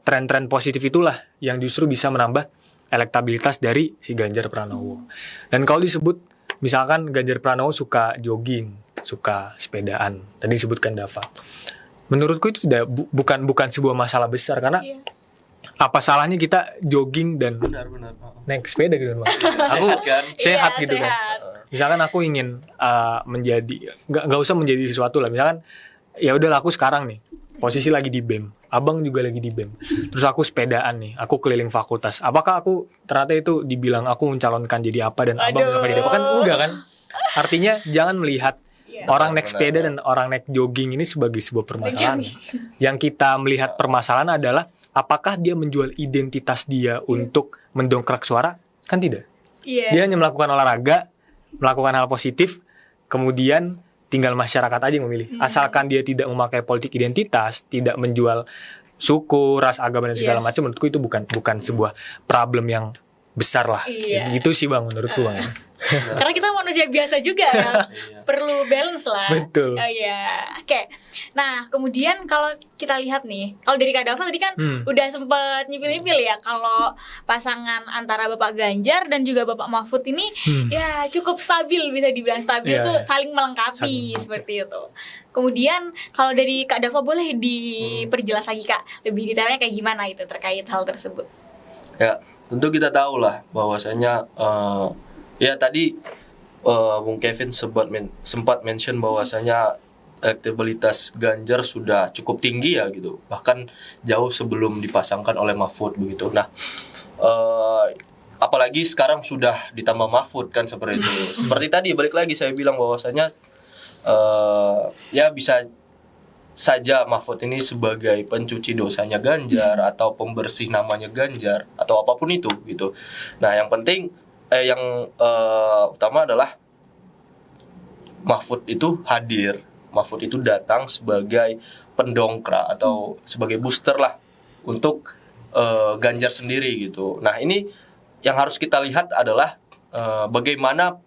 tren-tren positif itulah yang justru bisa menambah elektabilitas dari si Ganjar Pranowo. Dan kalau disebut misalkan Ganjar Pranowo suka jogging, suka sepedaan, tadi disebutkan Dava. Menurutku itu bukan sebuah masalah besar karena apa salahnya kita jogging dan Benar. naik sepeda gitu kan. Aku Sehat kan? sehat Iya, gitu kan. sehat. Misalkan aku ingin menjadi nggak usah menjadi sesuatu lah. Misalkan ya udah aku sekarang nih posisi lagi di BEM, abang juga lagi di BEM. Terus aku sepedaan nih, aku keliling fakultas. Apakah aku ternyata itu dibilang aku mencalonkan jadi apa dan abang mencalonkan jadi apa? Kan enggak kan? Artinya jangan melihat orang naik sepeda dan orang naik jogging ini sebagai sebuah permasalahan. Yang kita melihat permasalahan adalah apakah dia menjual identitas dia untuk mendongkrak suara? Kan tidak. Dia hanya melakukan olahraga, melakukan hal positif, kemudian tinggal masyarakat aja yang memilih. Asalkan dia tidak memakai politik identitas, tidak menjual suku, ras, agama dan segala macam, menurutku itu bukan sebuah problem yang besar lah. Itu sih Bang menurutku Bang. Karena kita manusia biasa juga perlu balance lah. Betul. Oke. Nah, kemudian kalau kita lihat nih, kalau dari Kak Dava tadi kan udah sempet nyipil-nyipil ya kalau pasangan antara Bapak Ganjar dan juga Bapak Mahfud ini ya cukup stabil, bisa dibilang stabil tuh saling melengkapi seperti itu. Kemudian kalau dari Kak Dava boleh diperjelas lagi Kak, lebih detailnya kayak gimana itu terkait hal tersebut. Ya, tentu kita tahu lah bahwasanya ya tadi Bung Kevin sempat mention bahwasanya elektabilitas Ganjar sudah cukup tinggi ya gitu, bahkan jauh sebelum dipasangkan oleh Mahfud begitu. Nah, apalagi sekarang sudah ditambah Mahfud kan seperti itu. Seperti tadi balik lagi saya bilang bahwasanya ya bisa saja Mahfud ini sebagai pencuci dosanya Ganjar atau pembersih namanya Ganjar atau apapun itu gitu. Nah, yang penting yang utama adalah Mahfud itu hadir. Mahfud itu datang sebagai pendongkrak atau sebagai booster lah untuk Ganjar sendiri gitu. Nah, ini yang harus kita lihat adalah bagaimana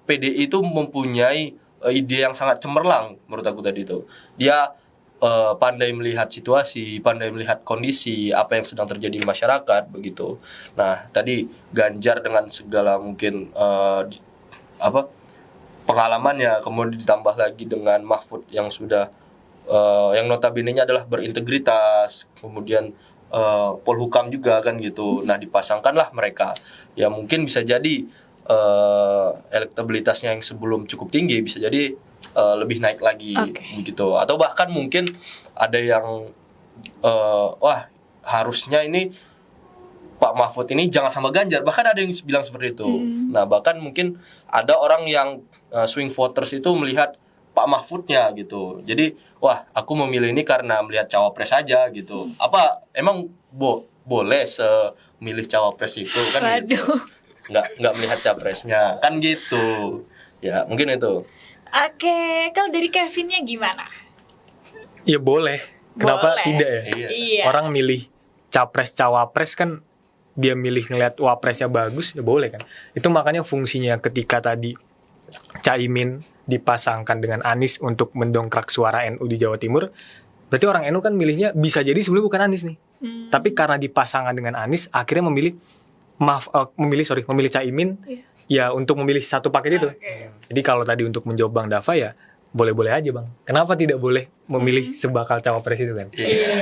PDI itu mempunyai ide yang sangat cemerlang menurut aku tadi itu. Dia pandai melihat situasi, pandai melihat kondisi apa yang sedang terjadi di masyarakat begitu. Nah, tadi Ganjar dengan segala mungkin pengalamannya, kemudian ditambah lagi dengan Mahfud yang sudah yang notabene-nya adalah berintegritas, kemudian Polhukam juga kan gitu. Nah, dipasangkanlah mereka. Ya mungkin bisa jadi elektabilitasnya yang sebelum cukup tinggi bisa jadi lebih naik lagi begitu. Atau bahkan mungkin ada yang wah harusnya ini Pak Mahfud ini jangan sama Ganjar, bahkan ada yang bilang seperti itu. Nah, bahkan mungkin ada orang yang swing voters itu melihat Pak Mahfudnya gitu. Jadi, wah, aku memilih ini karena melihat cawapres saja gitu. Apa emang boleh memilih cawapres itu kan gitu. Nggak melihat capresnya kan gitu. Ya, mungkin itu. Oke, kalau dari Kevinnya gimana? Ya boleh. Kenapa tidak ya? Iya. Orang milih capres cawapres kan dia milih ngelihat wapresnya bagus ya boleh kan. Itu makanya fungsinya ketika tadi Caimin dipasangkan dengan Anies untuk mendongkrak suara NU di Jawa Timur, berarti orang NU kan milihnya bisa jadi sebelumnya bukan Anies nih. Tapi karena dipasangkan dengan Anies akhirnya memilih Caimin ya untuk memilih satu paket itu. Jadi kalau tadi untuk menjawab Bang Dava ya boleh-boleh aja Bang. Kenapa tidak boleh memilih sebakal cawapres itu kan?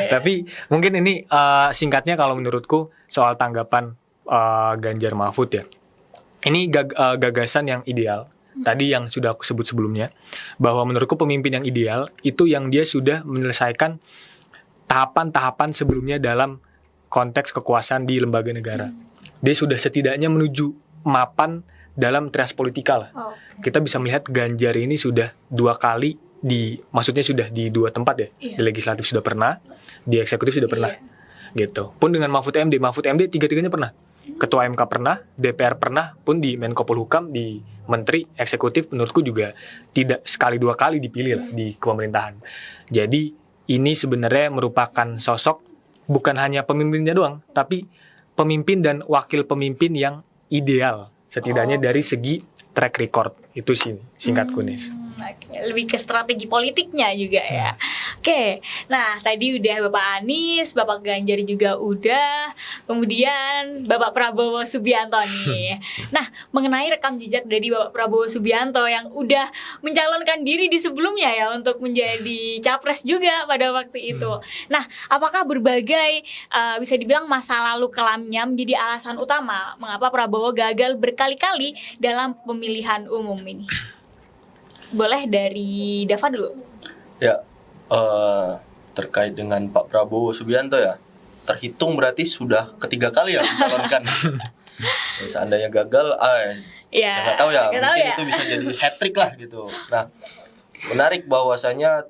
Tapi mungkin ini singkatnya kalau menurutku soal tanggapan Ganjar Mahfud ya. Ini gagasan yang ideal. Tadi yang sudah aku sebut sebelumnya bahwa menurutku pemimpin yang ideal itu yang dia sudah menyelesaikan tahapan-tahapan sebelumnya dalam konteks kekuasaan di lembaga negara. Dia sudah setidaknya menuju mapan dalam trias politika lah. Kita bisa melihat Ganjar ini sudah 2 kali maksudnya sudah di 2 tempat ya. Di legislatif sudah pernah, di eksekutif sudah pernah. Gitu. Pun dengan Mahfud MD 3-tiganya pernah. Ketua MK pernah, DPR pernah, pun di Menko Polhukam, di Menteri Eksekutif menurutku juga tidak sekali 2 kali dipilih lah di pemerintahan. Jadi ini sebenarnya merupakan sosok bukan hanya pemimpinnya doang, tapi pemimpin dan wakil pemimpin yang ideal setidaknya dari segi track record. Itu sih singkatku nih. Oke, lebih ke strategi politiknya juga ya. Oke, nah tadi udah Bapak Anies, Bapak Ganjar juga udah, kemudian Bapak Prabowo Subianto nih. Nah, mengenai rekam jejak dari Bapak Prabowo Subianto yang udah mencalonkan diri di sebelumnya ya untuk menjadi capres juga pada waktu itu. Nah, apakah berbagai bisa dibilang masa lalu kelamnya menjadi alasan utama mengapa Prabowo gagal berkali-kali dalam pemilihan umum ini? Boleh dari Dava dulu. Ya, terkait dengan Pak Prabowo Subianto ya, terhitung berarti sudah ketiga kali ya mencalonkan. Seandainya gagal, Ya, nggak tahu ya, nggak tahu mungkin ya. itu bisa jadi hat-trick lah gitu. Nah, menarik bahwasanya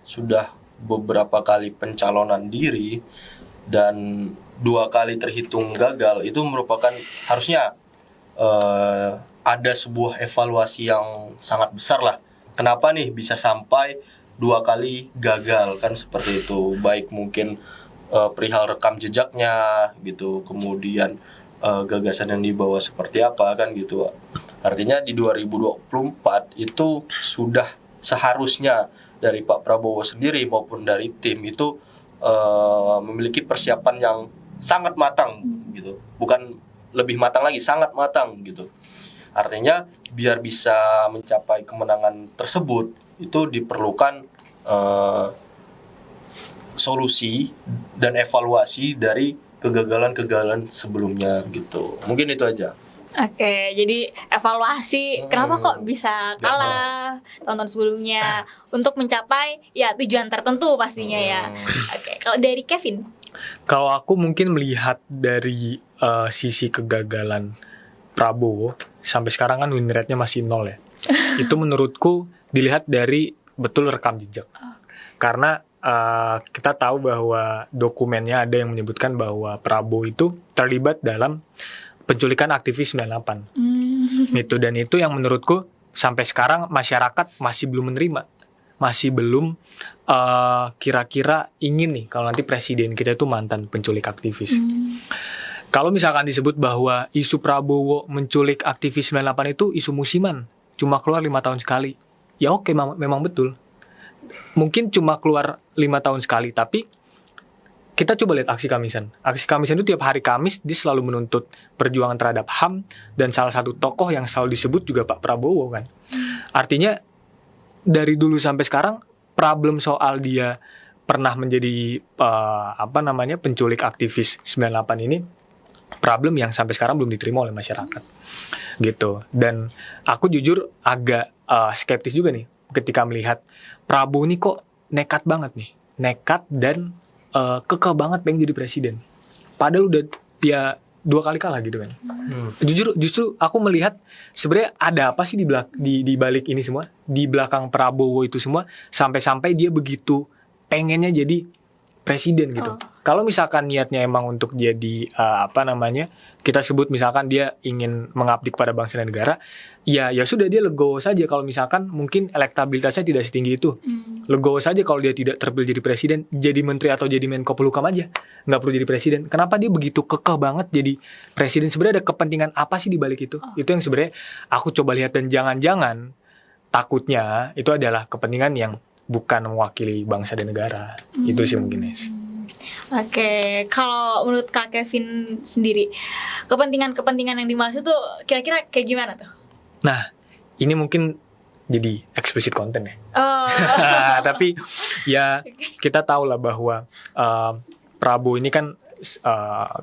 sudah beberapa kali pencalonan diri dan 2 kali terhitung gagal, itu merupakan harusnya ada sebuah evaluasi yang sangat besar lah. Kenapa nih bisa sampai 2 kali gagal, kan seperti itu. Baik mungkin perihal rekam jejaknya gitu, kemudian gagasan yang dibawa seperti apa kan gitu. Artinya di 2024 itu sudah seharusnya dari Pak Prabowo sendiri maupun dari tim itu memiliki persiapan yang sangat matang gitu. Bukan lebih matang lagi, sangat matang gitu. Artinya biar bisa mencapai kemenangan tersebut itu diperlukan solusi dan evaluasi dari kegagalan-kegagalan sebelumnya gitu. Mungkin itu aja. Oke, jadi evaluasi kenapa kok bisa kalah tahun-tahun sebelumnya untuk mencapai ya tujuan tertentu pastinya ya. Oke, kalau dari Kevin? Kalau aku mungkin melihat dari sisi kegagalan Prabowo sampai sekarang kan win rate-nya masih 0 ya. Itu menurutku dilihat dari betul rekam jejak. Karena kita tahu bahwa dokumennya ada yang menyebutkan bahwa Prabowo itu terlibat dalam penculikan aktivis 98. Dan itu yang menurutku sampai sekarang masyarakat masih belum menerima. Masih belum kira-kira ingin nih kalau nanti presiden kita itu mantan penculik aktivis. Kalau misalkan disebut bahwa isu Prabowo menculik aktivis 98 itu isu musiman, cuma keluar 5 tahun sekali. Ya oke, memang betul. Mungkin cuma keluar 5 tahun sekali, tapi kita coba lihat aksi Kamisan. Aksi Kamisan itu tiap hari Kamis dia selalu menuntut perjuangan terhadap HAM, dan salah satu tokoh yang selalu disebut juga Pak Prabowo kan. Artinya dari dulu sampai sekarang problem soal dia pernah menjadi penculik aktivis 98 ini problem yang sampai sekarang belum diterima oleh masyarakat gitu. Dan aku jujur agak skeptis juga nih ketika melihat Prabowo ini kok nekat banget nih, nekat dan kekeh banget pengen jadi presiden. Padahal udah dia 2 kali kalah gitu kan. Justru aku melihat sebenarnya ada apa sih di balik ini semua, di belakang Prabowo itu semua, sampai dia begitu pengennya jadi presiden gitu. Kalau misalkan niatnya emang untuk jadi kita sebut misalkan dia ingin mengabdi kepada bangsa dan negara, ya sudah dia legowo saja kalau misalkan mungkin elektabilitasnya tidak setinggi itu. Legowo saja kalau dia tidak terpilih jadi presiden, jadi menteri atau jadi Menko Polhukam aja, nggak perlu jadi presiden. Kenapa dia begitu kekeh banget jadi presiden? Sebenarnya ada kepentingan apa sih di balik itu? Itu yang sebenarnya aku coba lihat, dan jangan-jangan takutnya itu adalah kepentingan yang bukan mewakili bangsa dan negara. Itu sih mungkin, Nes. Oke, kalau menurut Kak Kevin sendiri, kepentingan yang dimaksud tuh kira-kira kayak gimana tuh? Nah, ini mungkin jadi explicit content ya. Tapi ya kita tahu lah bahwa Prabowo ini kan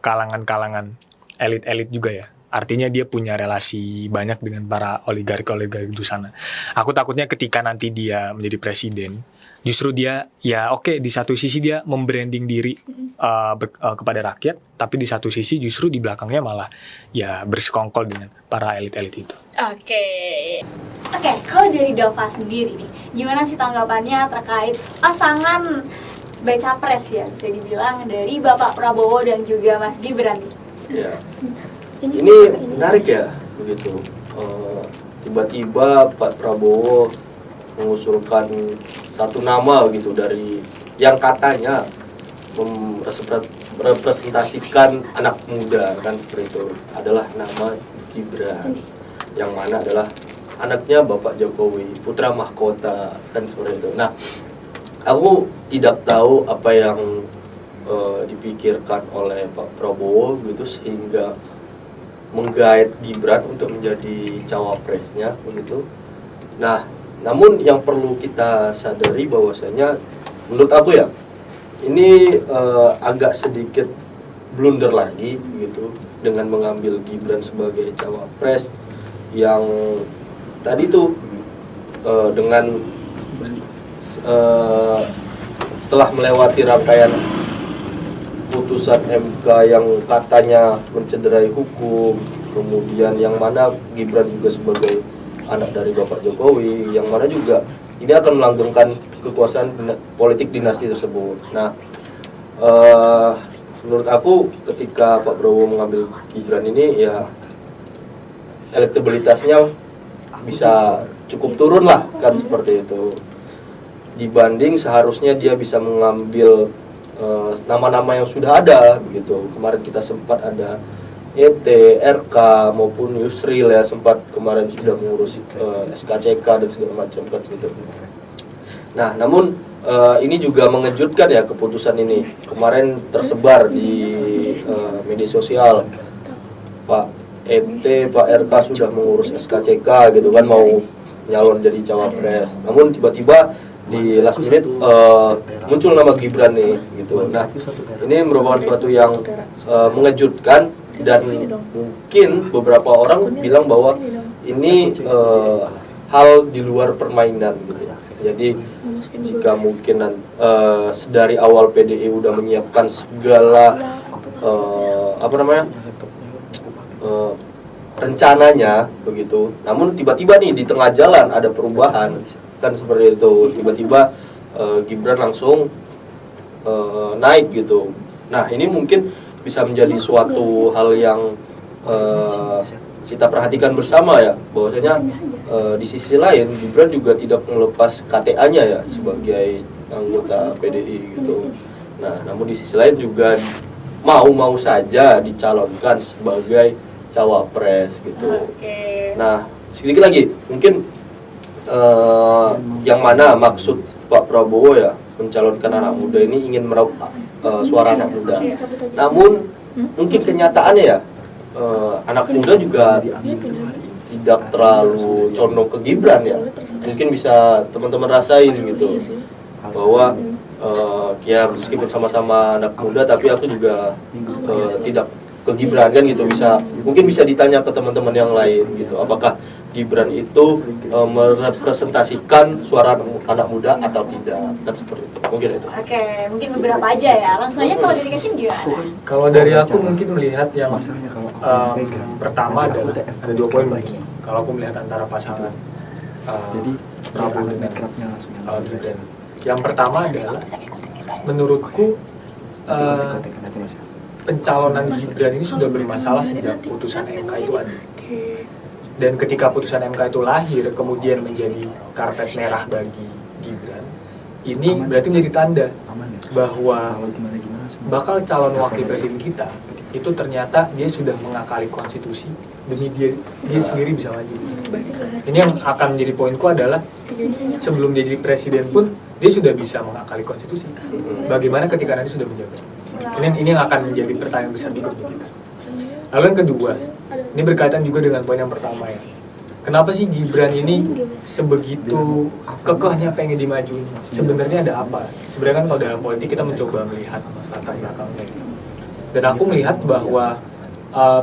kalangan-kalangan elit-elit juga ya. Artinya dia punya relasi banyak dengan para oligarki di sana. Aku takutnya ketika nanti dia menjadi presiden, justru dia di satu sisi dia membranding diri kepada rakyat, tapi di satu sisi justru di belakangnya malah ya bersekongkol dengan para elit-elit itu. Oke, kalau dari Dava sendiri nih, gimana sih tanggapannya terkait pasangan baca pres ya, bisa dibilang dari Bapak Prabowo dan juga Mas Gibran nih? Ya. Ini menarik ya begitu. Tiba-tiba Pak Prabowo mengusulkan satu nama gitu dari yang katanya merepresentasikan anak muda kan, seperti itu, adalah nama Gibran, yang mana adalah anaknya Bapak Jokowi, putra mahkota kan seperti itu. Nah, aku tidak tahu apa yang dipikirkan oleh Pak Prabowo gitu sehingga menggait Gibran untuk menjadi cawapresnya begitu. Nah, namun yang perlu kita sadari bahwasanya menurut aku ya ini agak sedikit blunder lagi gitu dengan mengambil Gibran sebagai cawapres yang tadi tuh dengan telah melewati rangkaian putusan MK yang katanya mencederai hukum, kemudian yang mana Gibran juga sebagai anak dari Bapak Jokowi, yang mana juga ini akan melanggengkan kekuasaan politik dinasti tersebut. Nah, menurut aku ketika Pak Prabowo mengambil Gibran ini ya elektabilitasnya bisa cukup turun lah kan seperti itu. Dibanding seharusnya dia bisa mengambil nama-nama yang sudah ada begitu. Kemarin kita sempat ada ET, RK maupun Yusril ya sempat kemarin sudah mengurus SKCK dan segala macam kan gitu. Nah, namun ini juga mengejutkan ya keputusan ini. Kemarin tersebar di media sosial Pak ET, Pak RK sudah mengurus SKCK gitu kan mau nyalon jadi cawapres. Namun tiba-tiba di last minute muncul nama Gibran nih gitu. Nah, ini merupakan suatu yang mengejutkan dan mungkin beberapa orang bilang bahwa ini hal di luar permainan gitu. Jadi jika mungkin dari awal PDI udah menyiapkan segala rencananya begitu. Namun tiba-tiba nih di tengah jalan ada perubahan kan seperti itu. Tiba-tiba Gibran langsung naik gitu. Nah, ini mungkin bisa menjadi suatu hal yang kita perhatikan bersama ya, bahwasanya di sisi lain Gibran juga tidak melepas KTA-nya ya sebagai anggota PDI gitu. Nah, namun di sisi lain juga mau saja dicalonkan sebagai cawapres gitu. Nah, sedikit lagi mungkin yang mana maksud Pak Prabowo ya mencalonkan anak muda ini ingin meraup suara anak muda. Namun mungkin kenyataannya ya anak muda juga tidak terlalu condong ke Gibran ya. Mungkin bisa teman-teman rasain gitu bahwa ya meskipun sama-sama anak muda tapi aku juga tidak ke Gibran kan gitu. Mungkin bisa ditanya ke teman-teman yang lain gitu, apakah Gibran itu merepresentasikan suara anak muda atau tidak, kan seperti itu. Mungkin itu. Oke, mungkin beberapa aja ya. Langsung aja kalau dari Kevin gimana? Kalau dari aku mungkin melihat yang pertama adalah ada 2 poin mungkin. Kalau aku melihat antara pasangan Prabowo dengan Gibran. Yang pertama adalah menurutku pencalonan Gibran ini sudah bermasalah sejak putusan MK itu ada. Dan ketika putusan MK itu lahir kemudian menjadi karpet merah bagi Gibran, ini berarti menjadi tanda bahwa bakal calon wakil presiden kita itu ternyata dia sudah mengakali konstitusi demi dia sendiri bisa maju. Ini yang akan menjadi poinku adalah sebelum dia jadi presiden pun dia sudah bisa mengakali konstitusi. Bagaimana ketika nanti sudah menjabat? Ini yang akan menjadi pertanyaan besar juga bagi kita. Lalu yang kedua, ini berkaitan juga dengan poin yang pertama ya. Kenapa sih Gibran ini sebegitu kekehnya pengen dimajuin? Sebenarnya ada apa? Sebenarnya kan kalau dalam politik kita mencoba melihat latar belakangnya. Dan aku melihat bahwa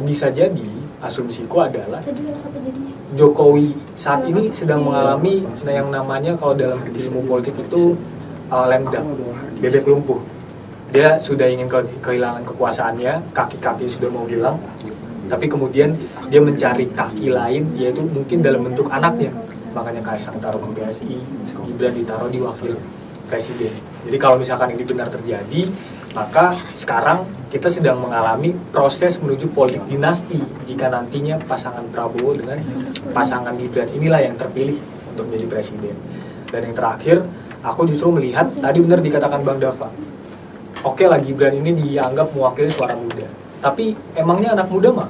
bisa jadi asumsiku adalah Jokowi saat ini sedang mengalami yang namanya kalau dalam ilmu politik itu lemdak, bebek lumpuh. Dia sudah ingin kehilangan kekuasaannya, kaki-kaki sudah mau hilang, tapi kemudian dia mencari kaki lain, yaitu mungkin dalam bentuk anaknya. Makanya Kaisang taruh di PSI, Gibran ditaruh di wakil presiden. Jadi kalau misalkan ini benar terjadi, maka sekarang kita sedang mengalami proses menuju politik dinasti jika nantinya pasangan Prabowo dengan pasangan Gibran inilah yang terpilih untuk menjadi presiden. Dan yang terakhir, aku justru melihat tadi benar dikatakan Bang Dava. Oke lah, Gibran ini dianggap mewakili suara muda, tapi emangnya anak muda mau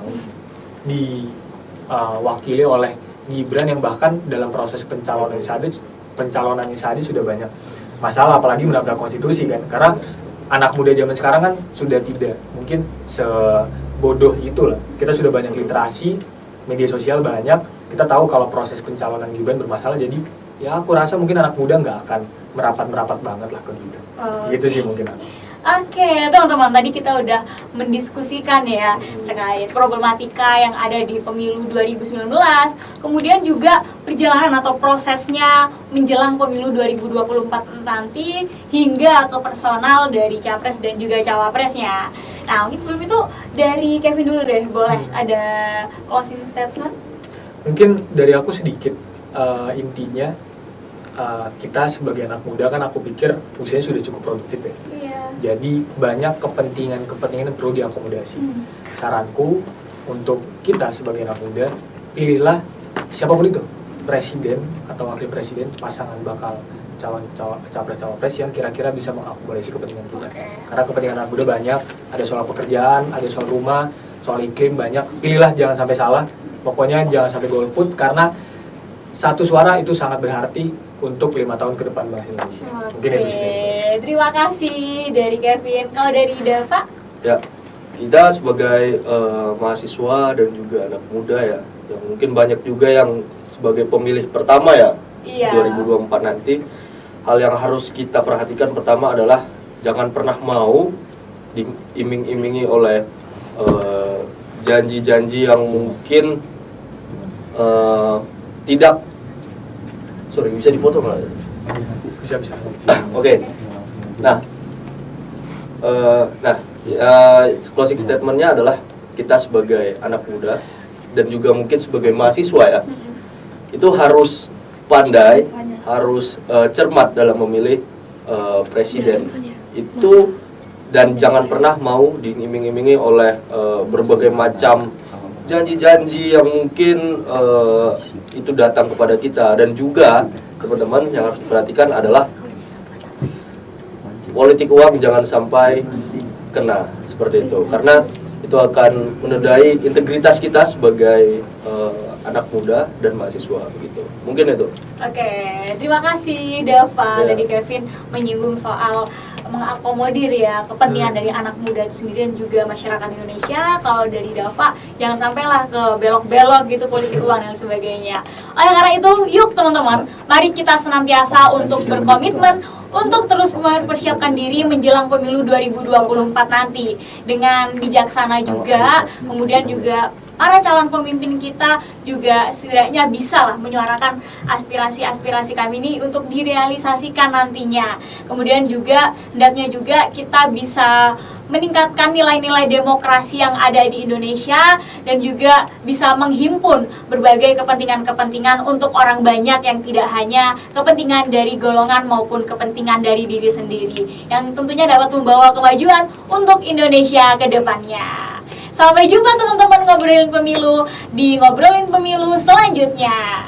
diwakili oleh Gibran yang bahkan dalam proses pencalonannya saja sudah banyak masalah, apalagi menabrak konstitusi kan. Karena anak muda zaman sekarang kan sudah tidak mungkin sebodoh itulah. Kita sudah banyak literasi, media sosial banyak, kita tahu kalau proses pencalonan Gibran bermasalah. Jadi ya aku rasa mungkin anak muda nggak akan merapat banget lah ke Gibran. Gitu sih mungkin aku. Oke, teman-teman, tadi kita udah mendiskusikan ya terkait problematika yang ada di pemilu 2019, kemudian juga perjalanan atau prosesnya menjelang pemilu 2024 nanti hingga ke personal dari capres dan juga cawapresnya. Nah, mungkin sebelum itu dari Kevin dulu deh, boleh ada closing statement? Mungkin dari aku sedikit, intinya kita sebagai anak muda kan aku pikir usianya sudah cukup produktif ya. Jadi banyak kepentingan yang perlu diakomodasi. Saranku untuk kita sebagai anak muda, pilihlah siapapun itu, presiden atau wakil presiden, pasangan bakal calon capres-cawapres yang kira-kira bisa mengakomodasi kepentingan kita. Karena kepentingan anak muda banyak, ada soal pekerjaan, ada soal rumah, soal iklim banyak. Pilihlah, jangan sampai salah. Pokoknya jangan sampai golput, karena satu suara itu sangat berarti untuk 5 tahun ke depan bangsa Indonesia. Mungkin itu sih. Terima kasih dari Kevin. Kalau dari Dava? Ya, kita sebagai mahasiswa dan juga anak muda ya, yang mungkin banyak juga yang sebagai pemilih pertama ya, 2024 nanti, hal yang harus kita perhatikan pertama adalah jangan pernah mau diiming-imingi oleh janji-janji yang mungkin tidak. Sorry, bisa dipotong nggak? Bisa. Oke. Nah, closing statementnya adalah kita sebagai anak muda dan juga mungkin sebagai mahasiswa ya, itu harus pandai, harus cermat dalam memilih presiden itu, dan jangan pernah mau diiming-imingi oleh berbagai macam janji-janji yang mungkin itu datang kepada kita. Dan juga teman-teman yang harus diperhatikan adalah politik uang jangan sampai kena seperti itu, karena itu akan menodai integritas kita sebagai anak muda dan mahasiswa begitu. Mungkin itu. Oke, terima kasih Dava. Tadi Kevin menyinggung soal mengakomodir ya kepentingan dari anak muda itu sendiri dan juga masyarakat Indonesia. Kalau dari Dava, jangan sampailah ke belok-belok gitu politik uang dan sebagainya. Oleh karena itu, yuk teman-teman, mari kita senantiasa untuk berkomitmen untuk terus mempersiapkan diri menjelang pemilu 2024 nanti dengan bijaksana juga, kemudian juga para calon pemimpin kita juga setidaknya bisa lah menyuarakan aspirasi-aspirasi kami ini untuk direalisasikan nantinya. Kemudian juga hendaknya juga kita bisa meningkatkan nilai-nilai demokrasi yang ada di Indonesia dan juga bisa menghimpun berbagai kepentingan-kepentingan untuk orang banyak yang tidak hanya kepentingan dari golongan maupun kepentingan dari diri sendiri yang tentunya dapat membawa kemajuan untuk Indonesia ke depannya. Sampai jumpa teman-teman ngobrolin pemilu di Ngobrolin Pemilu selanjutnya.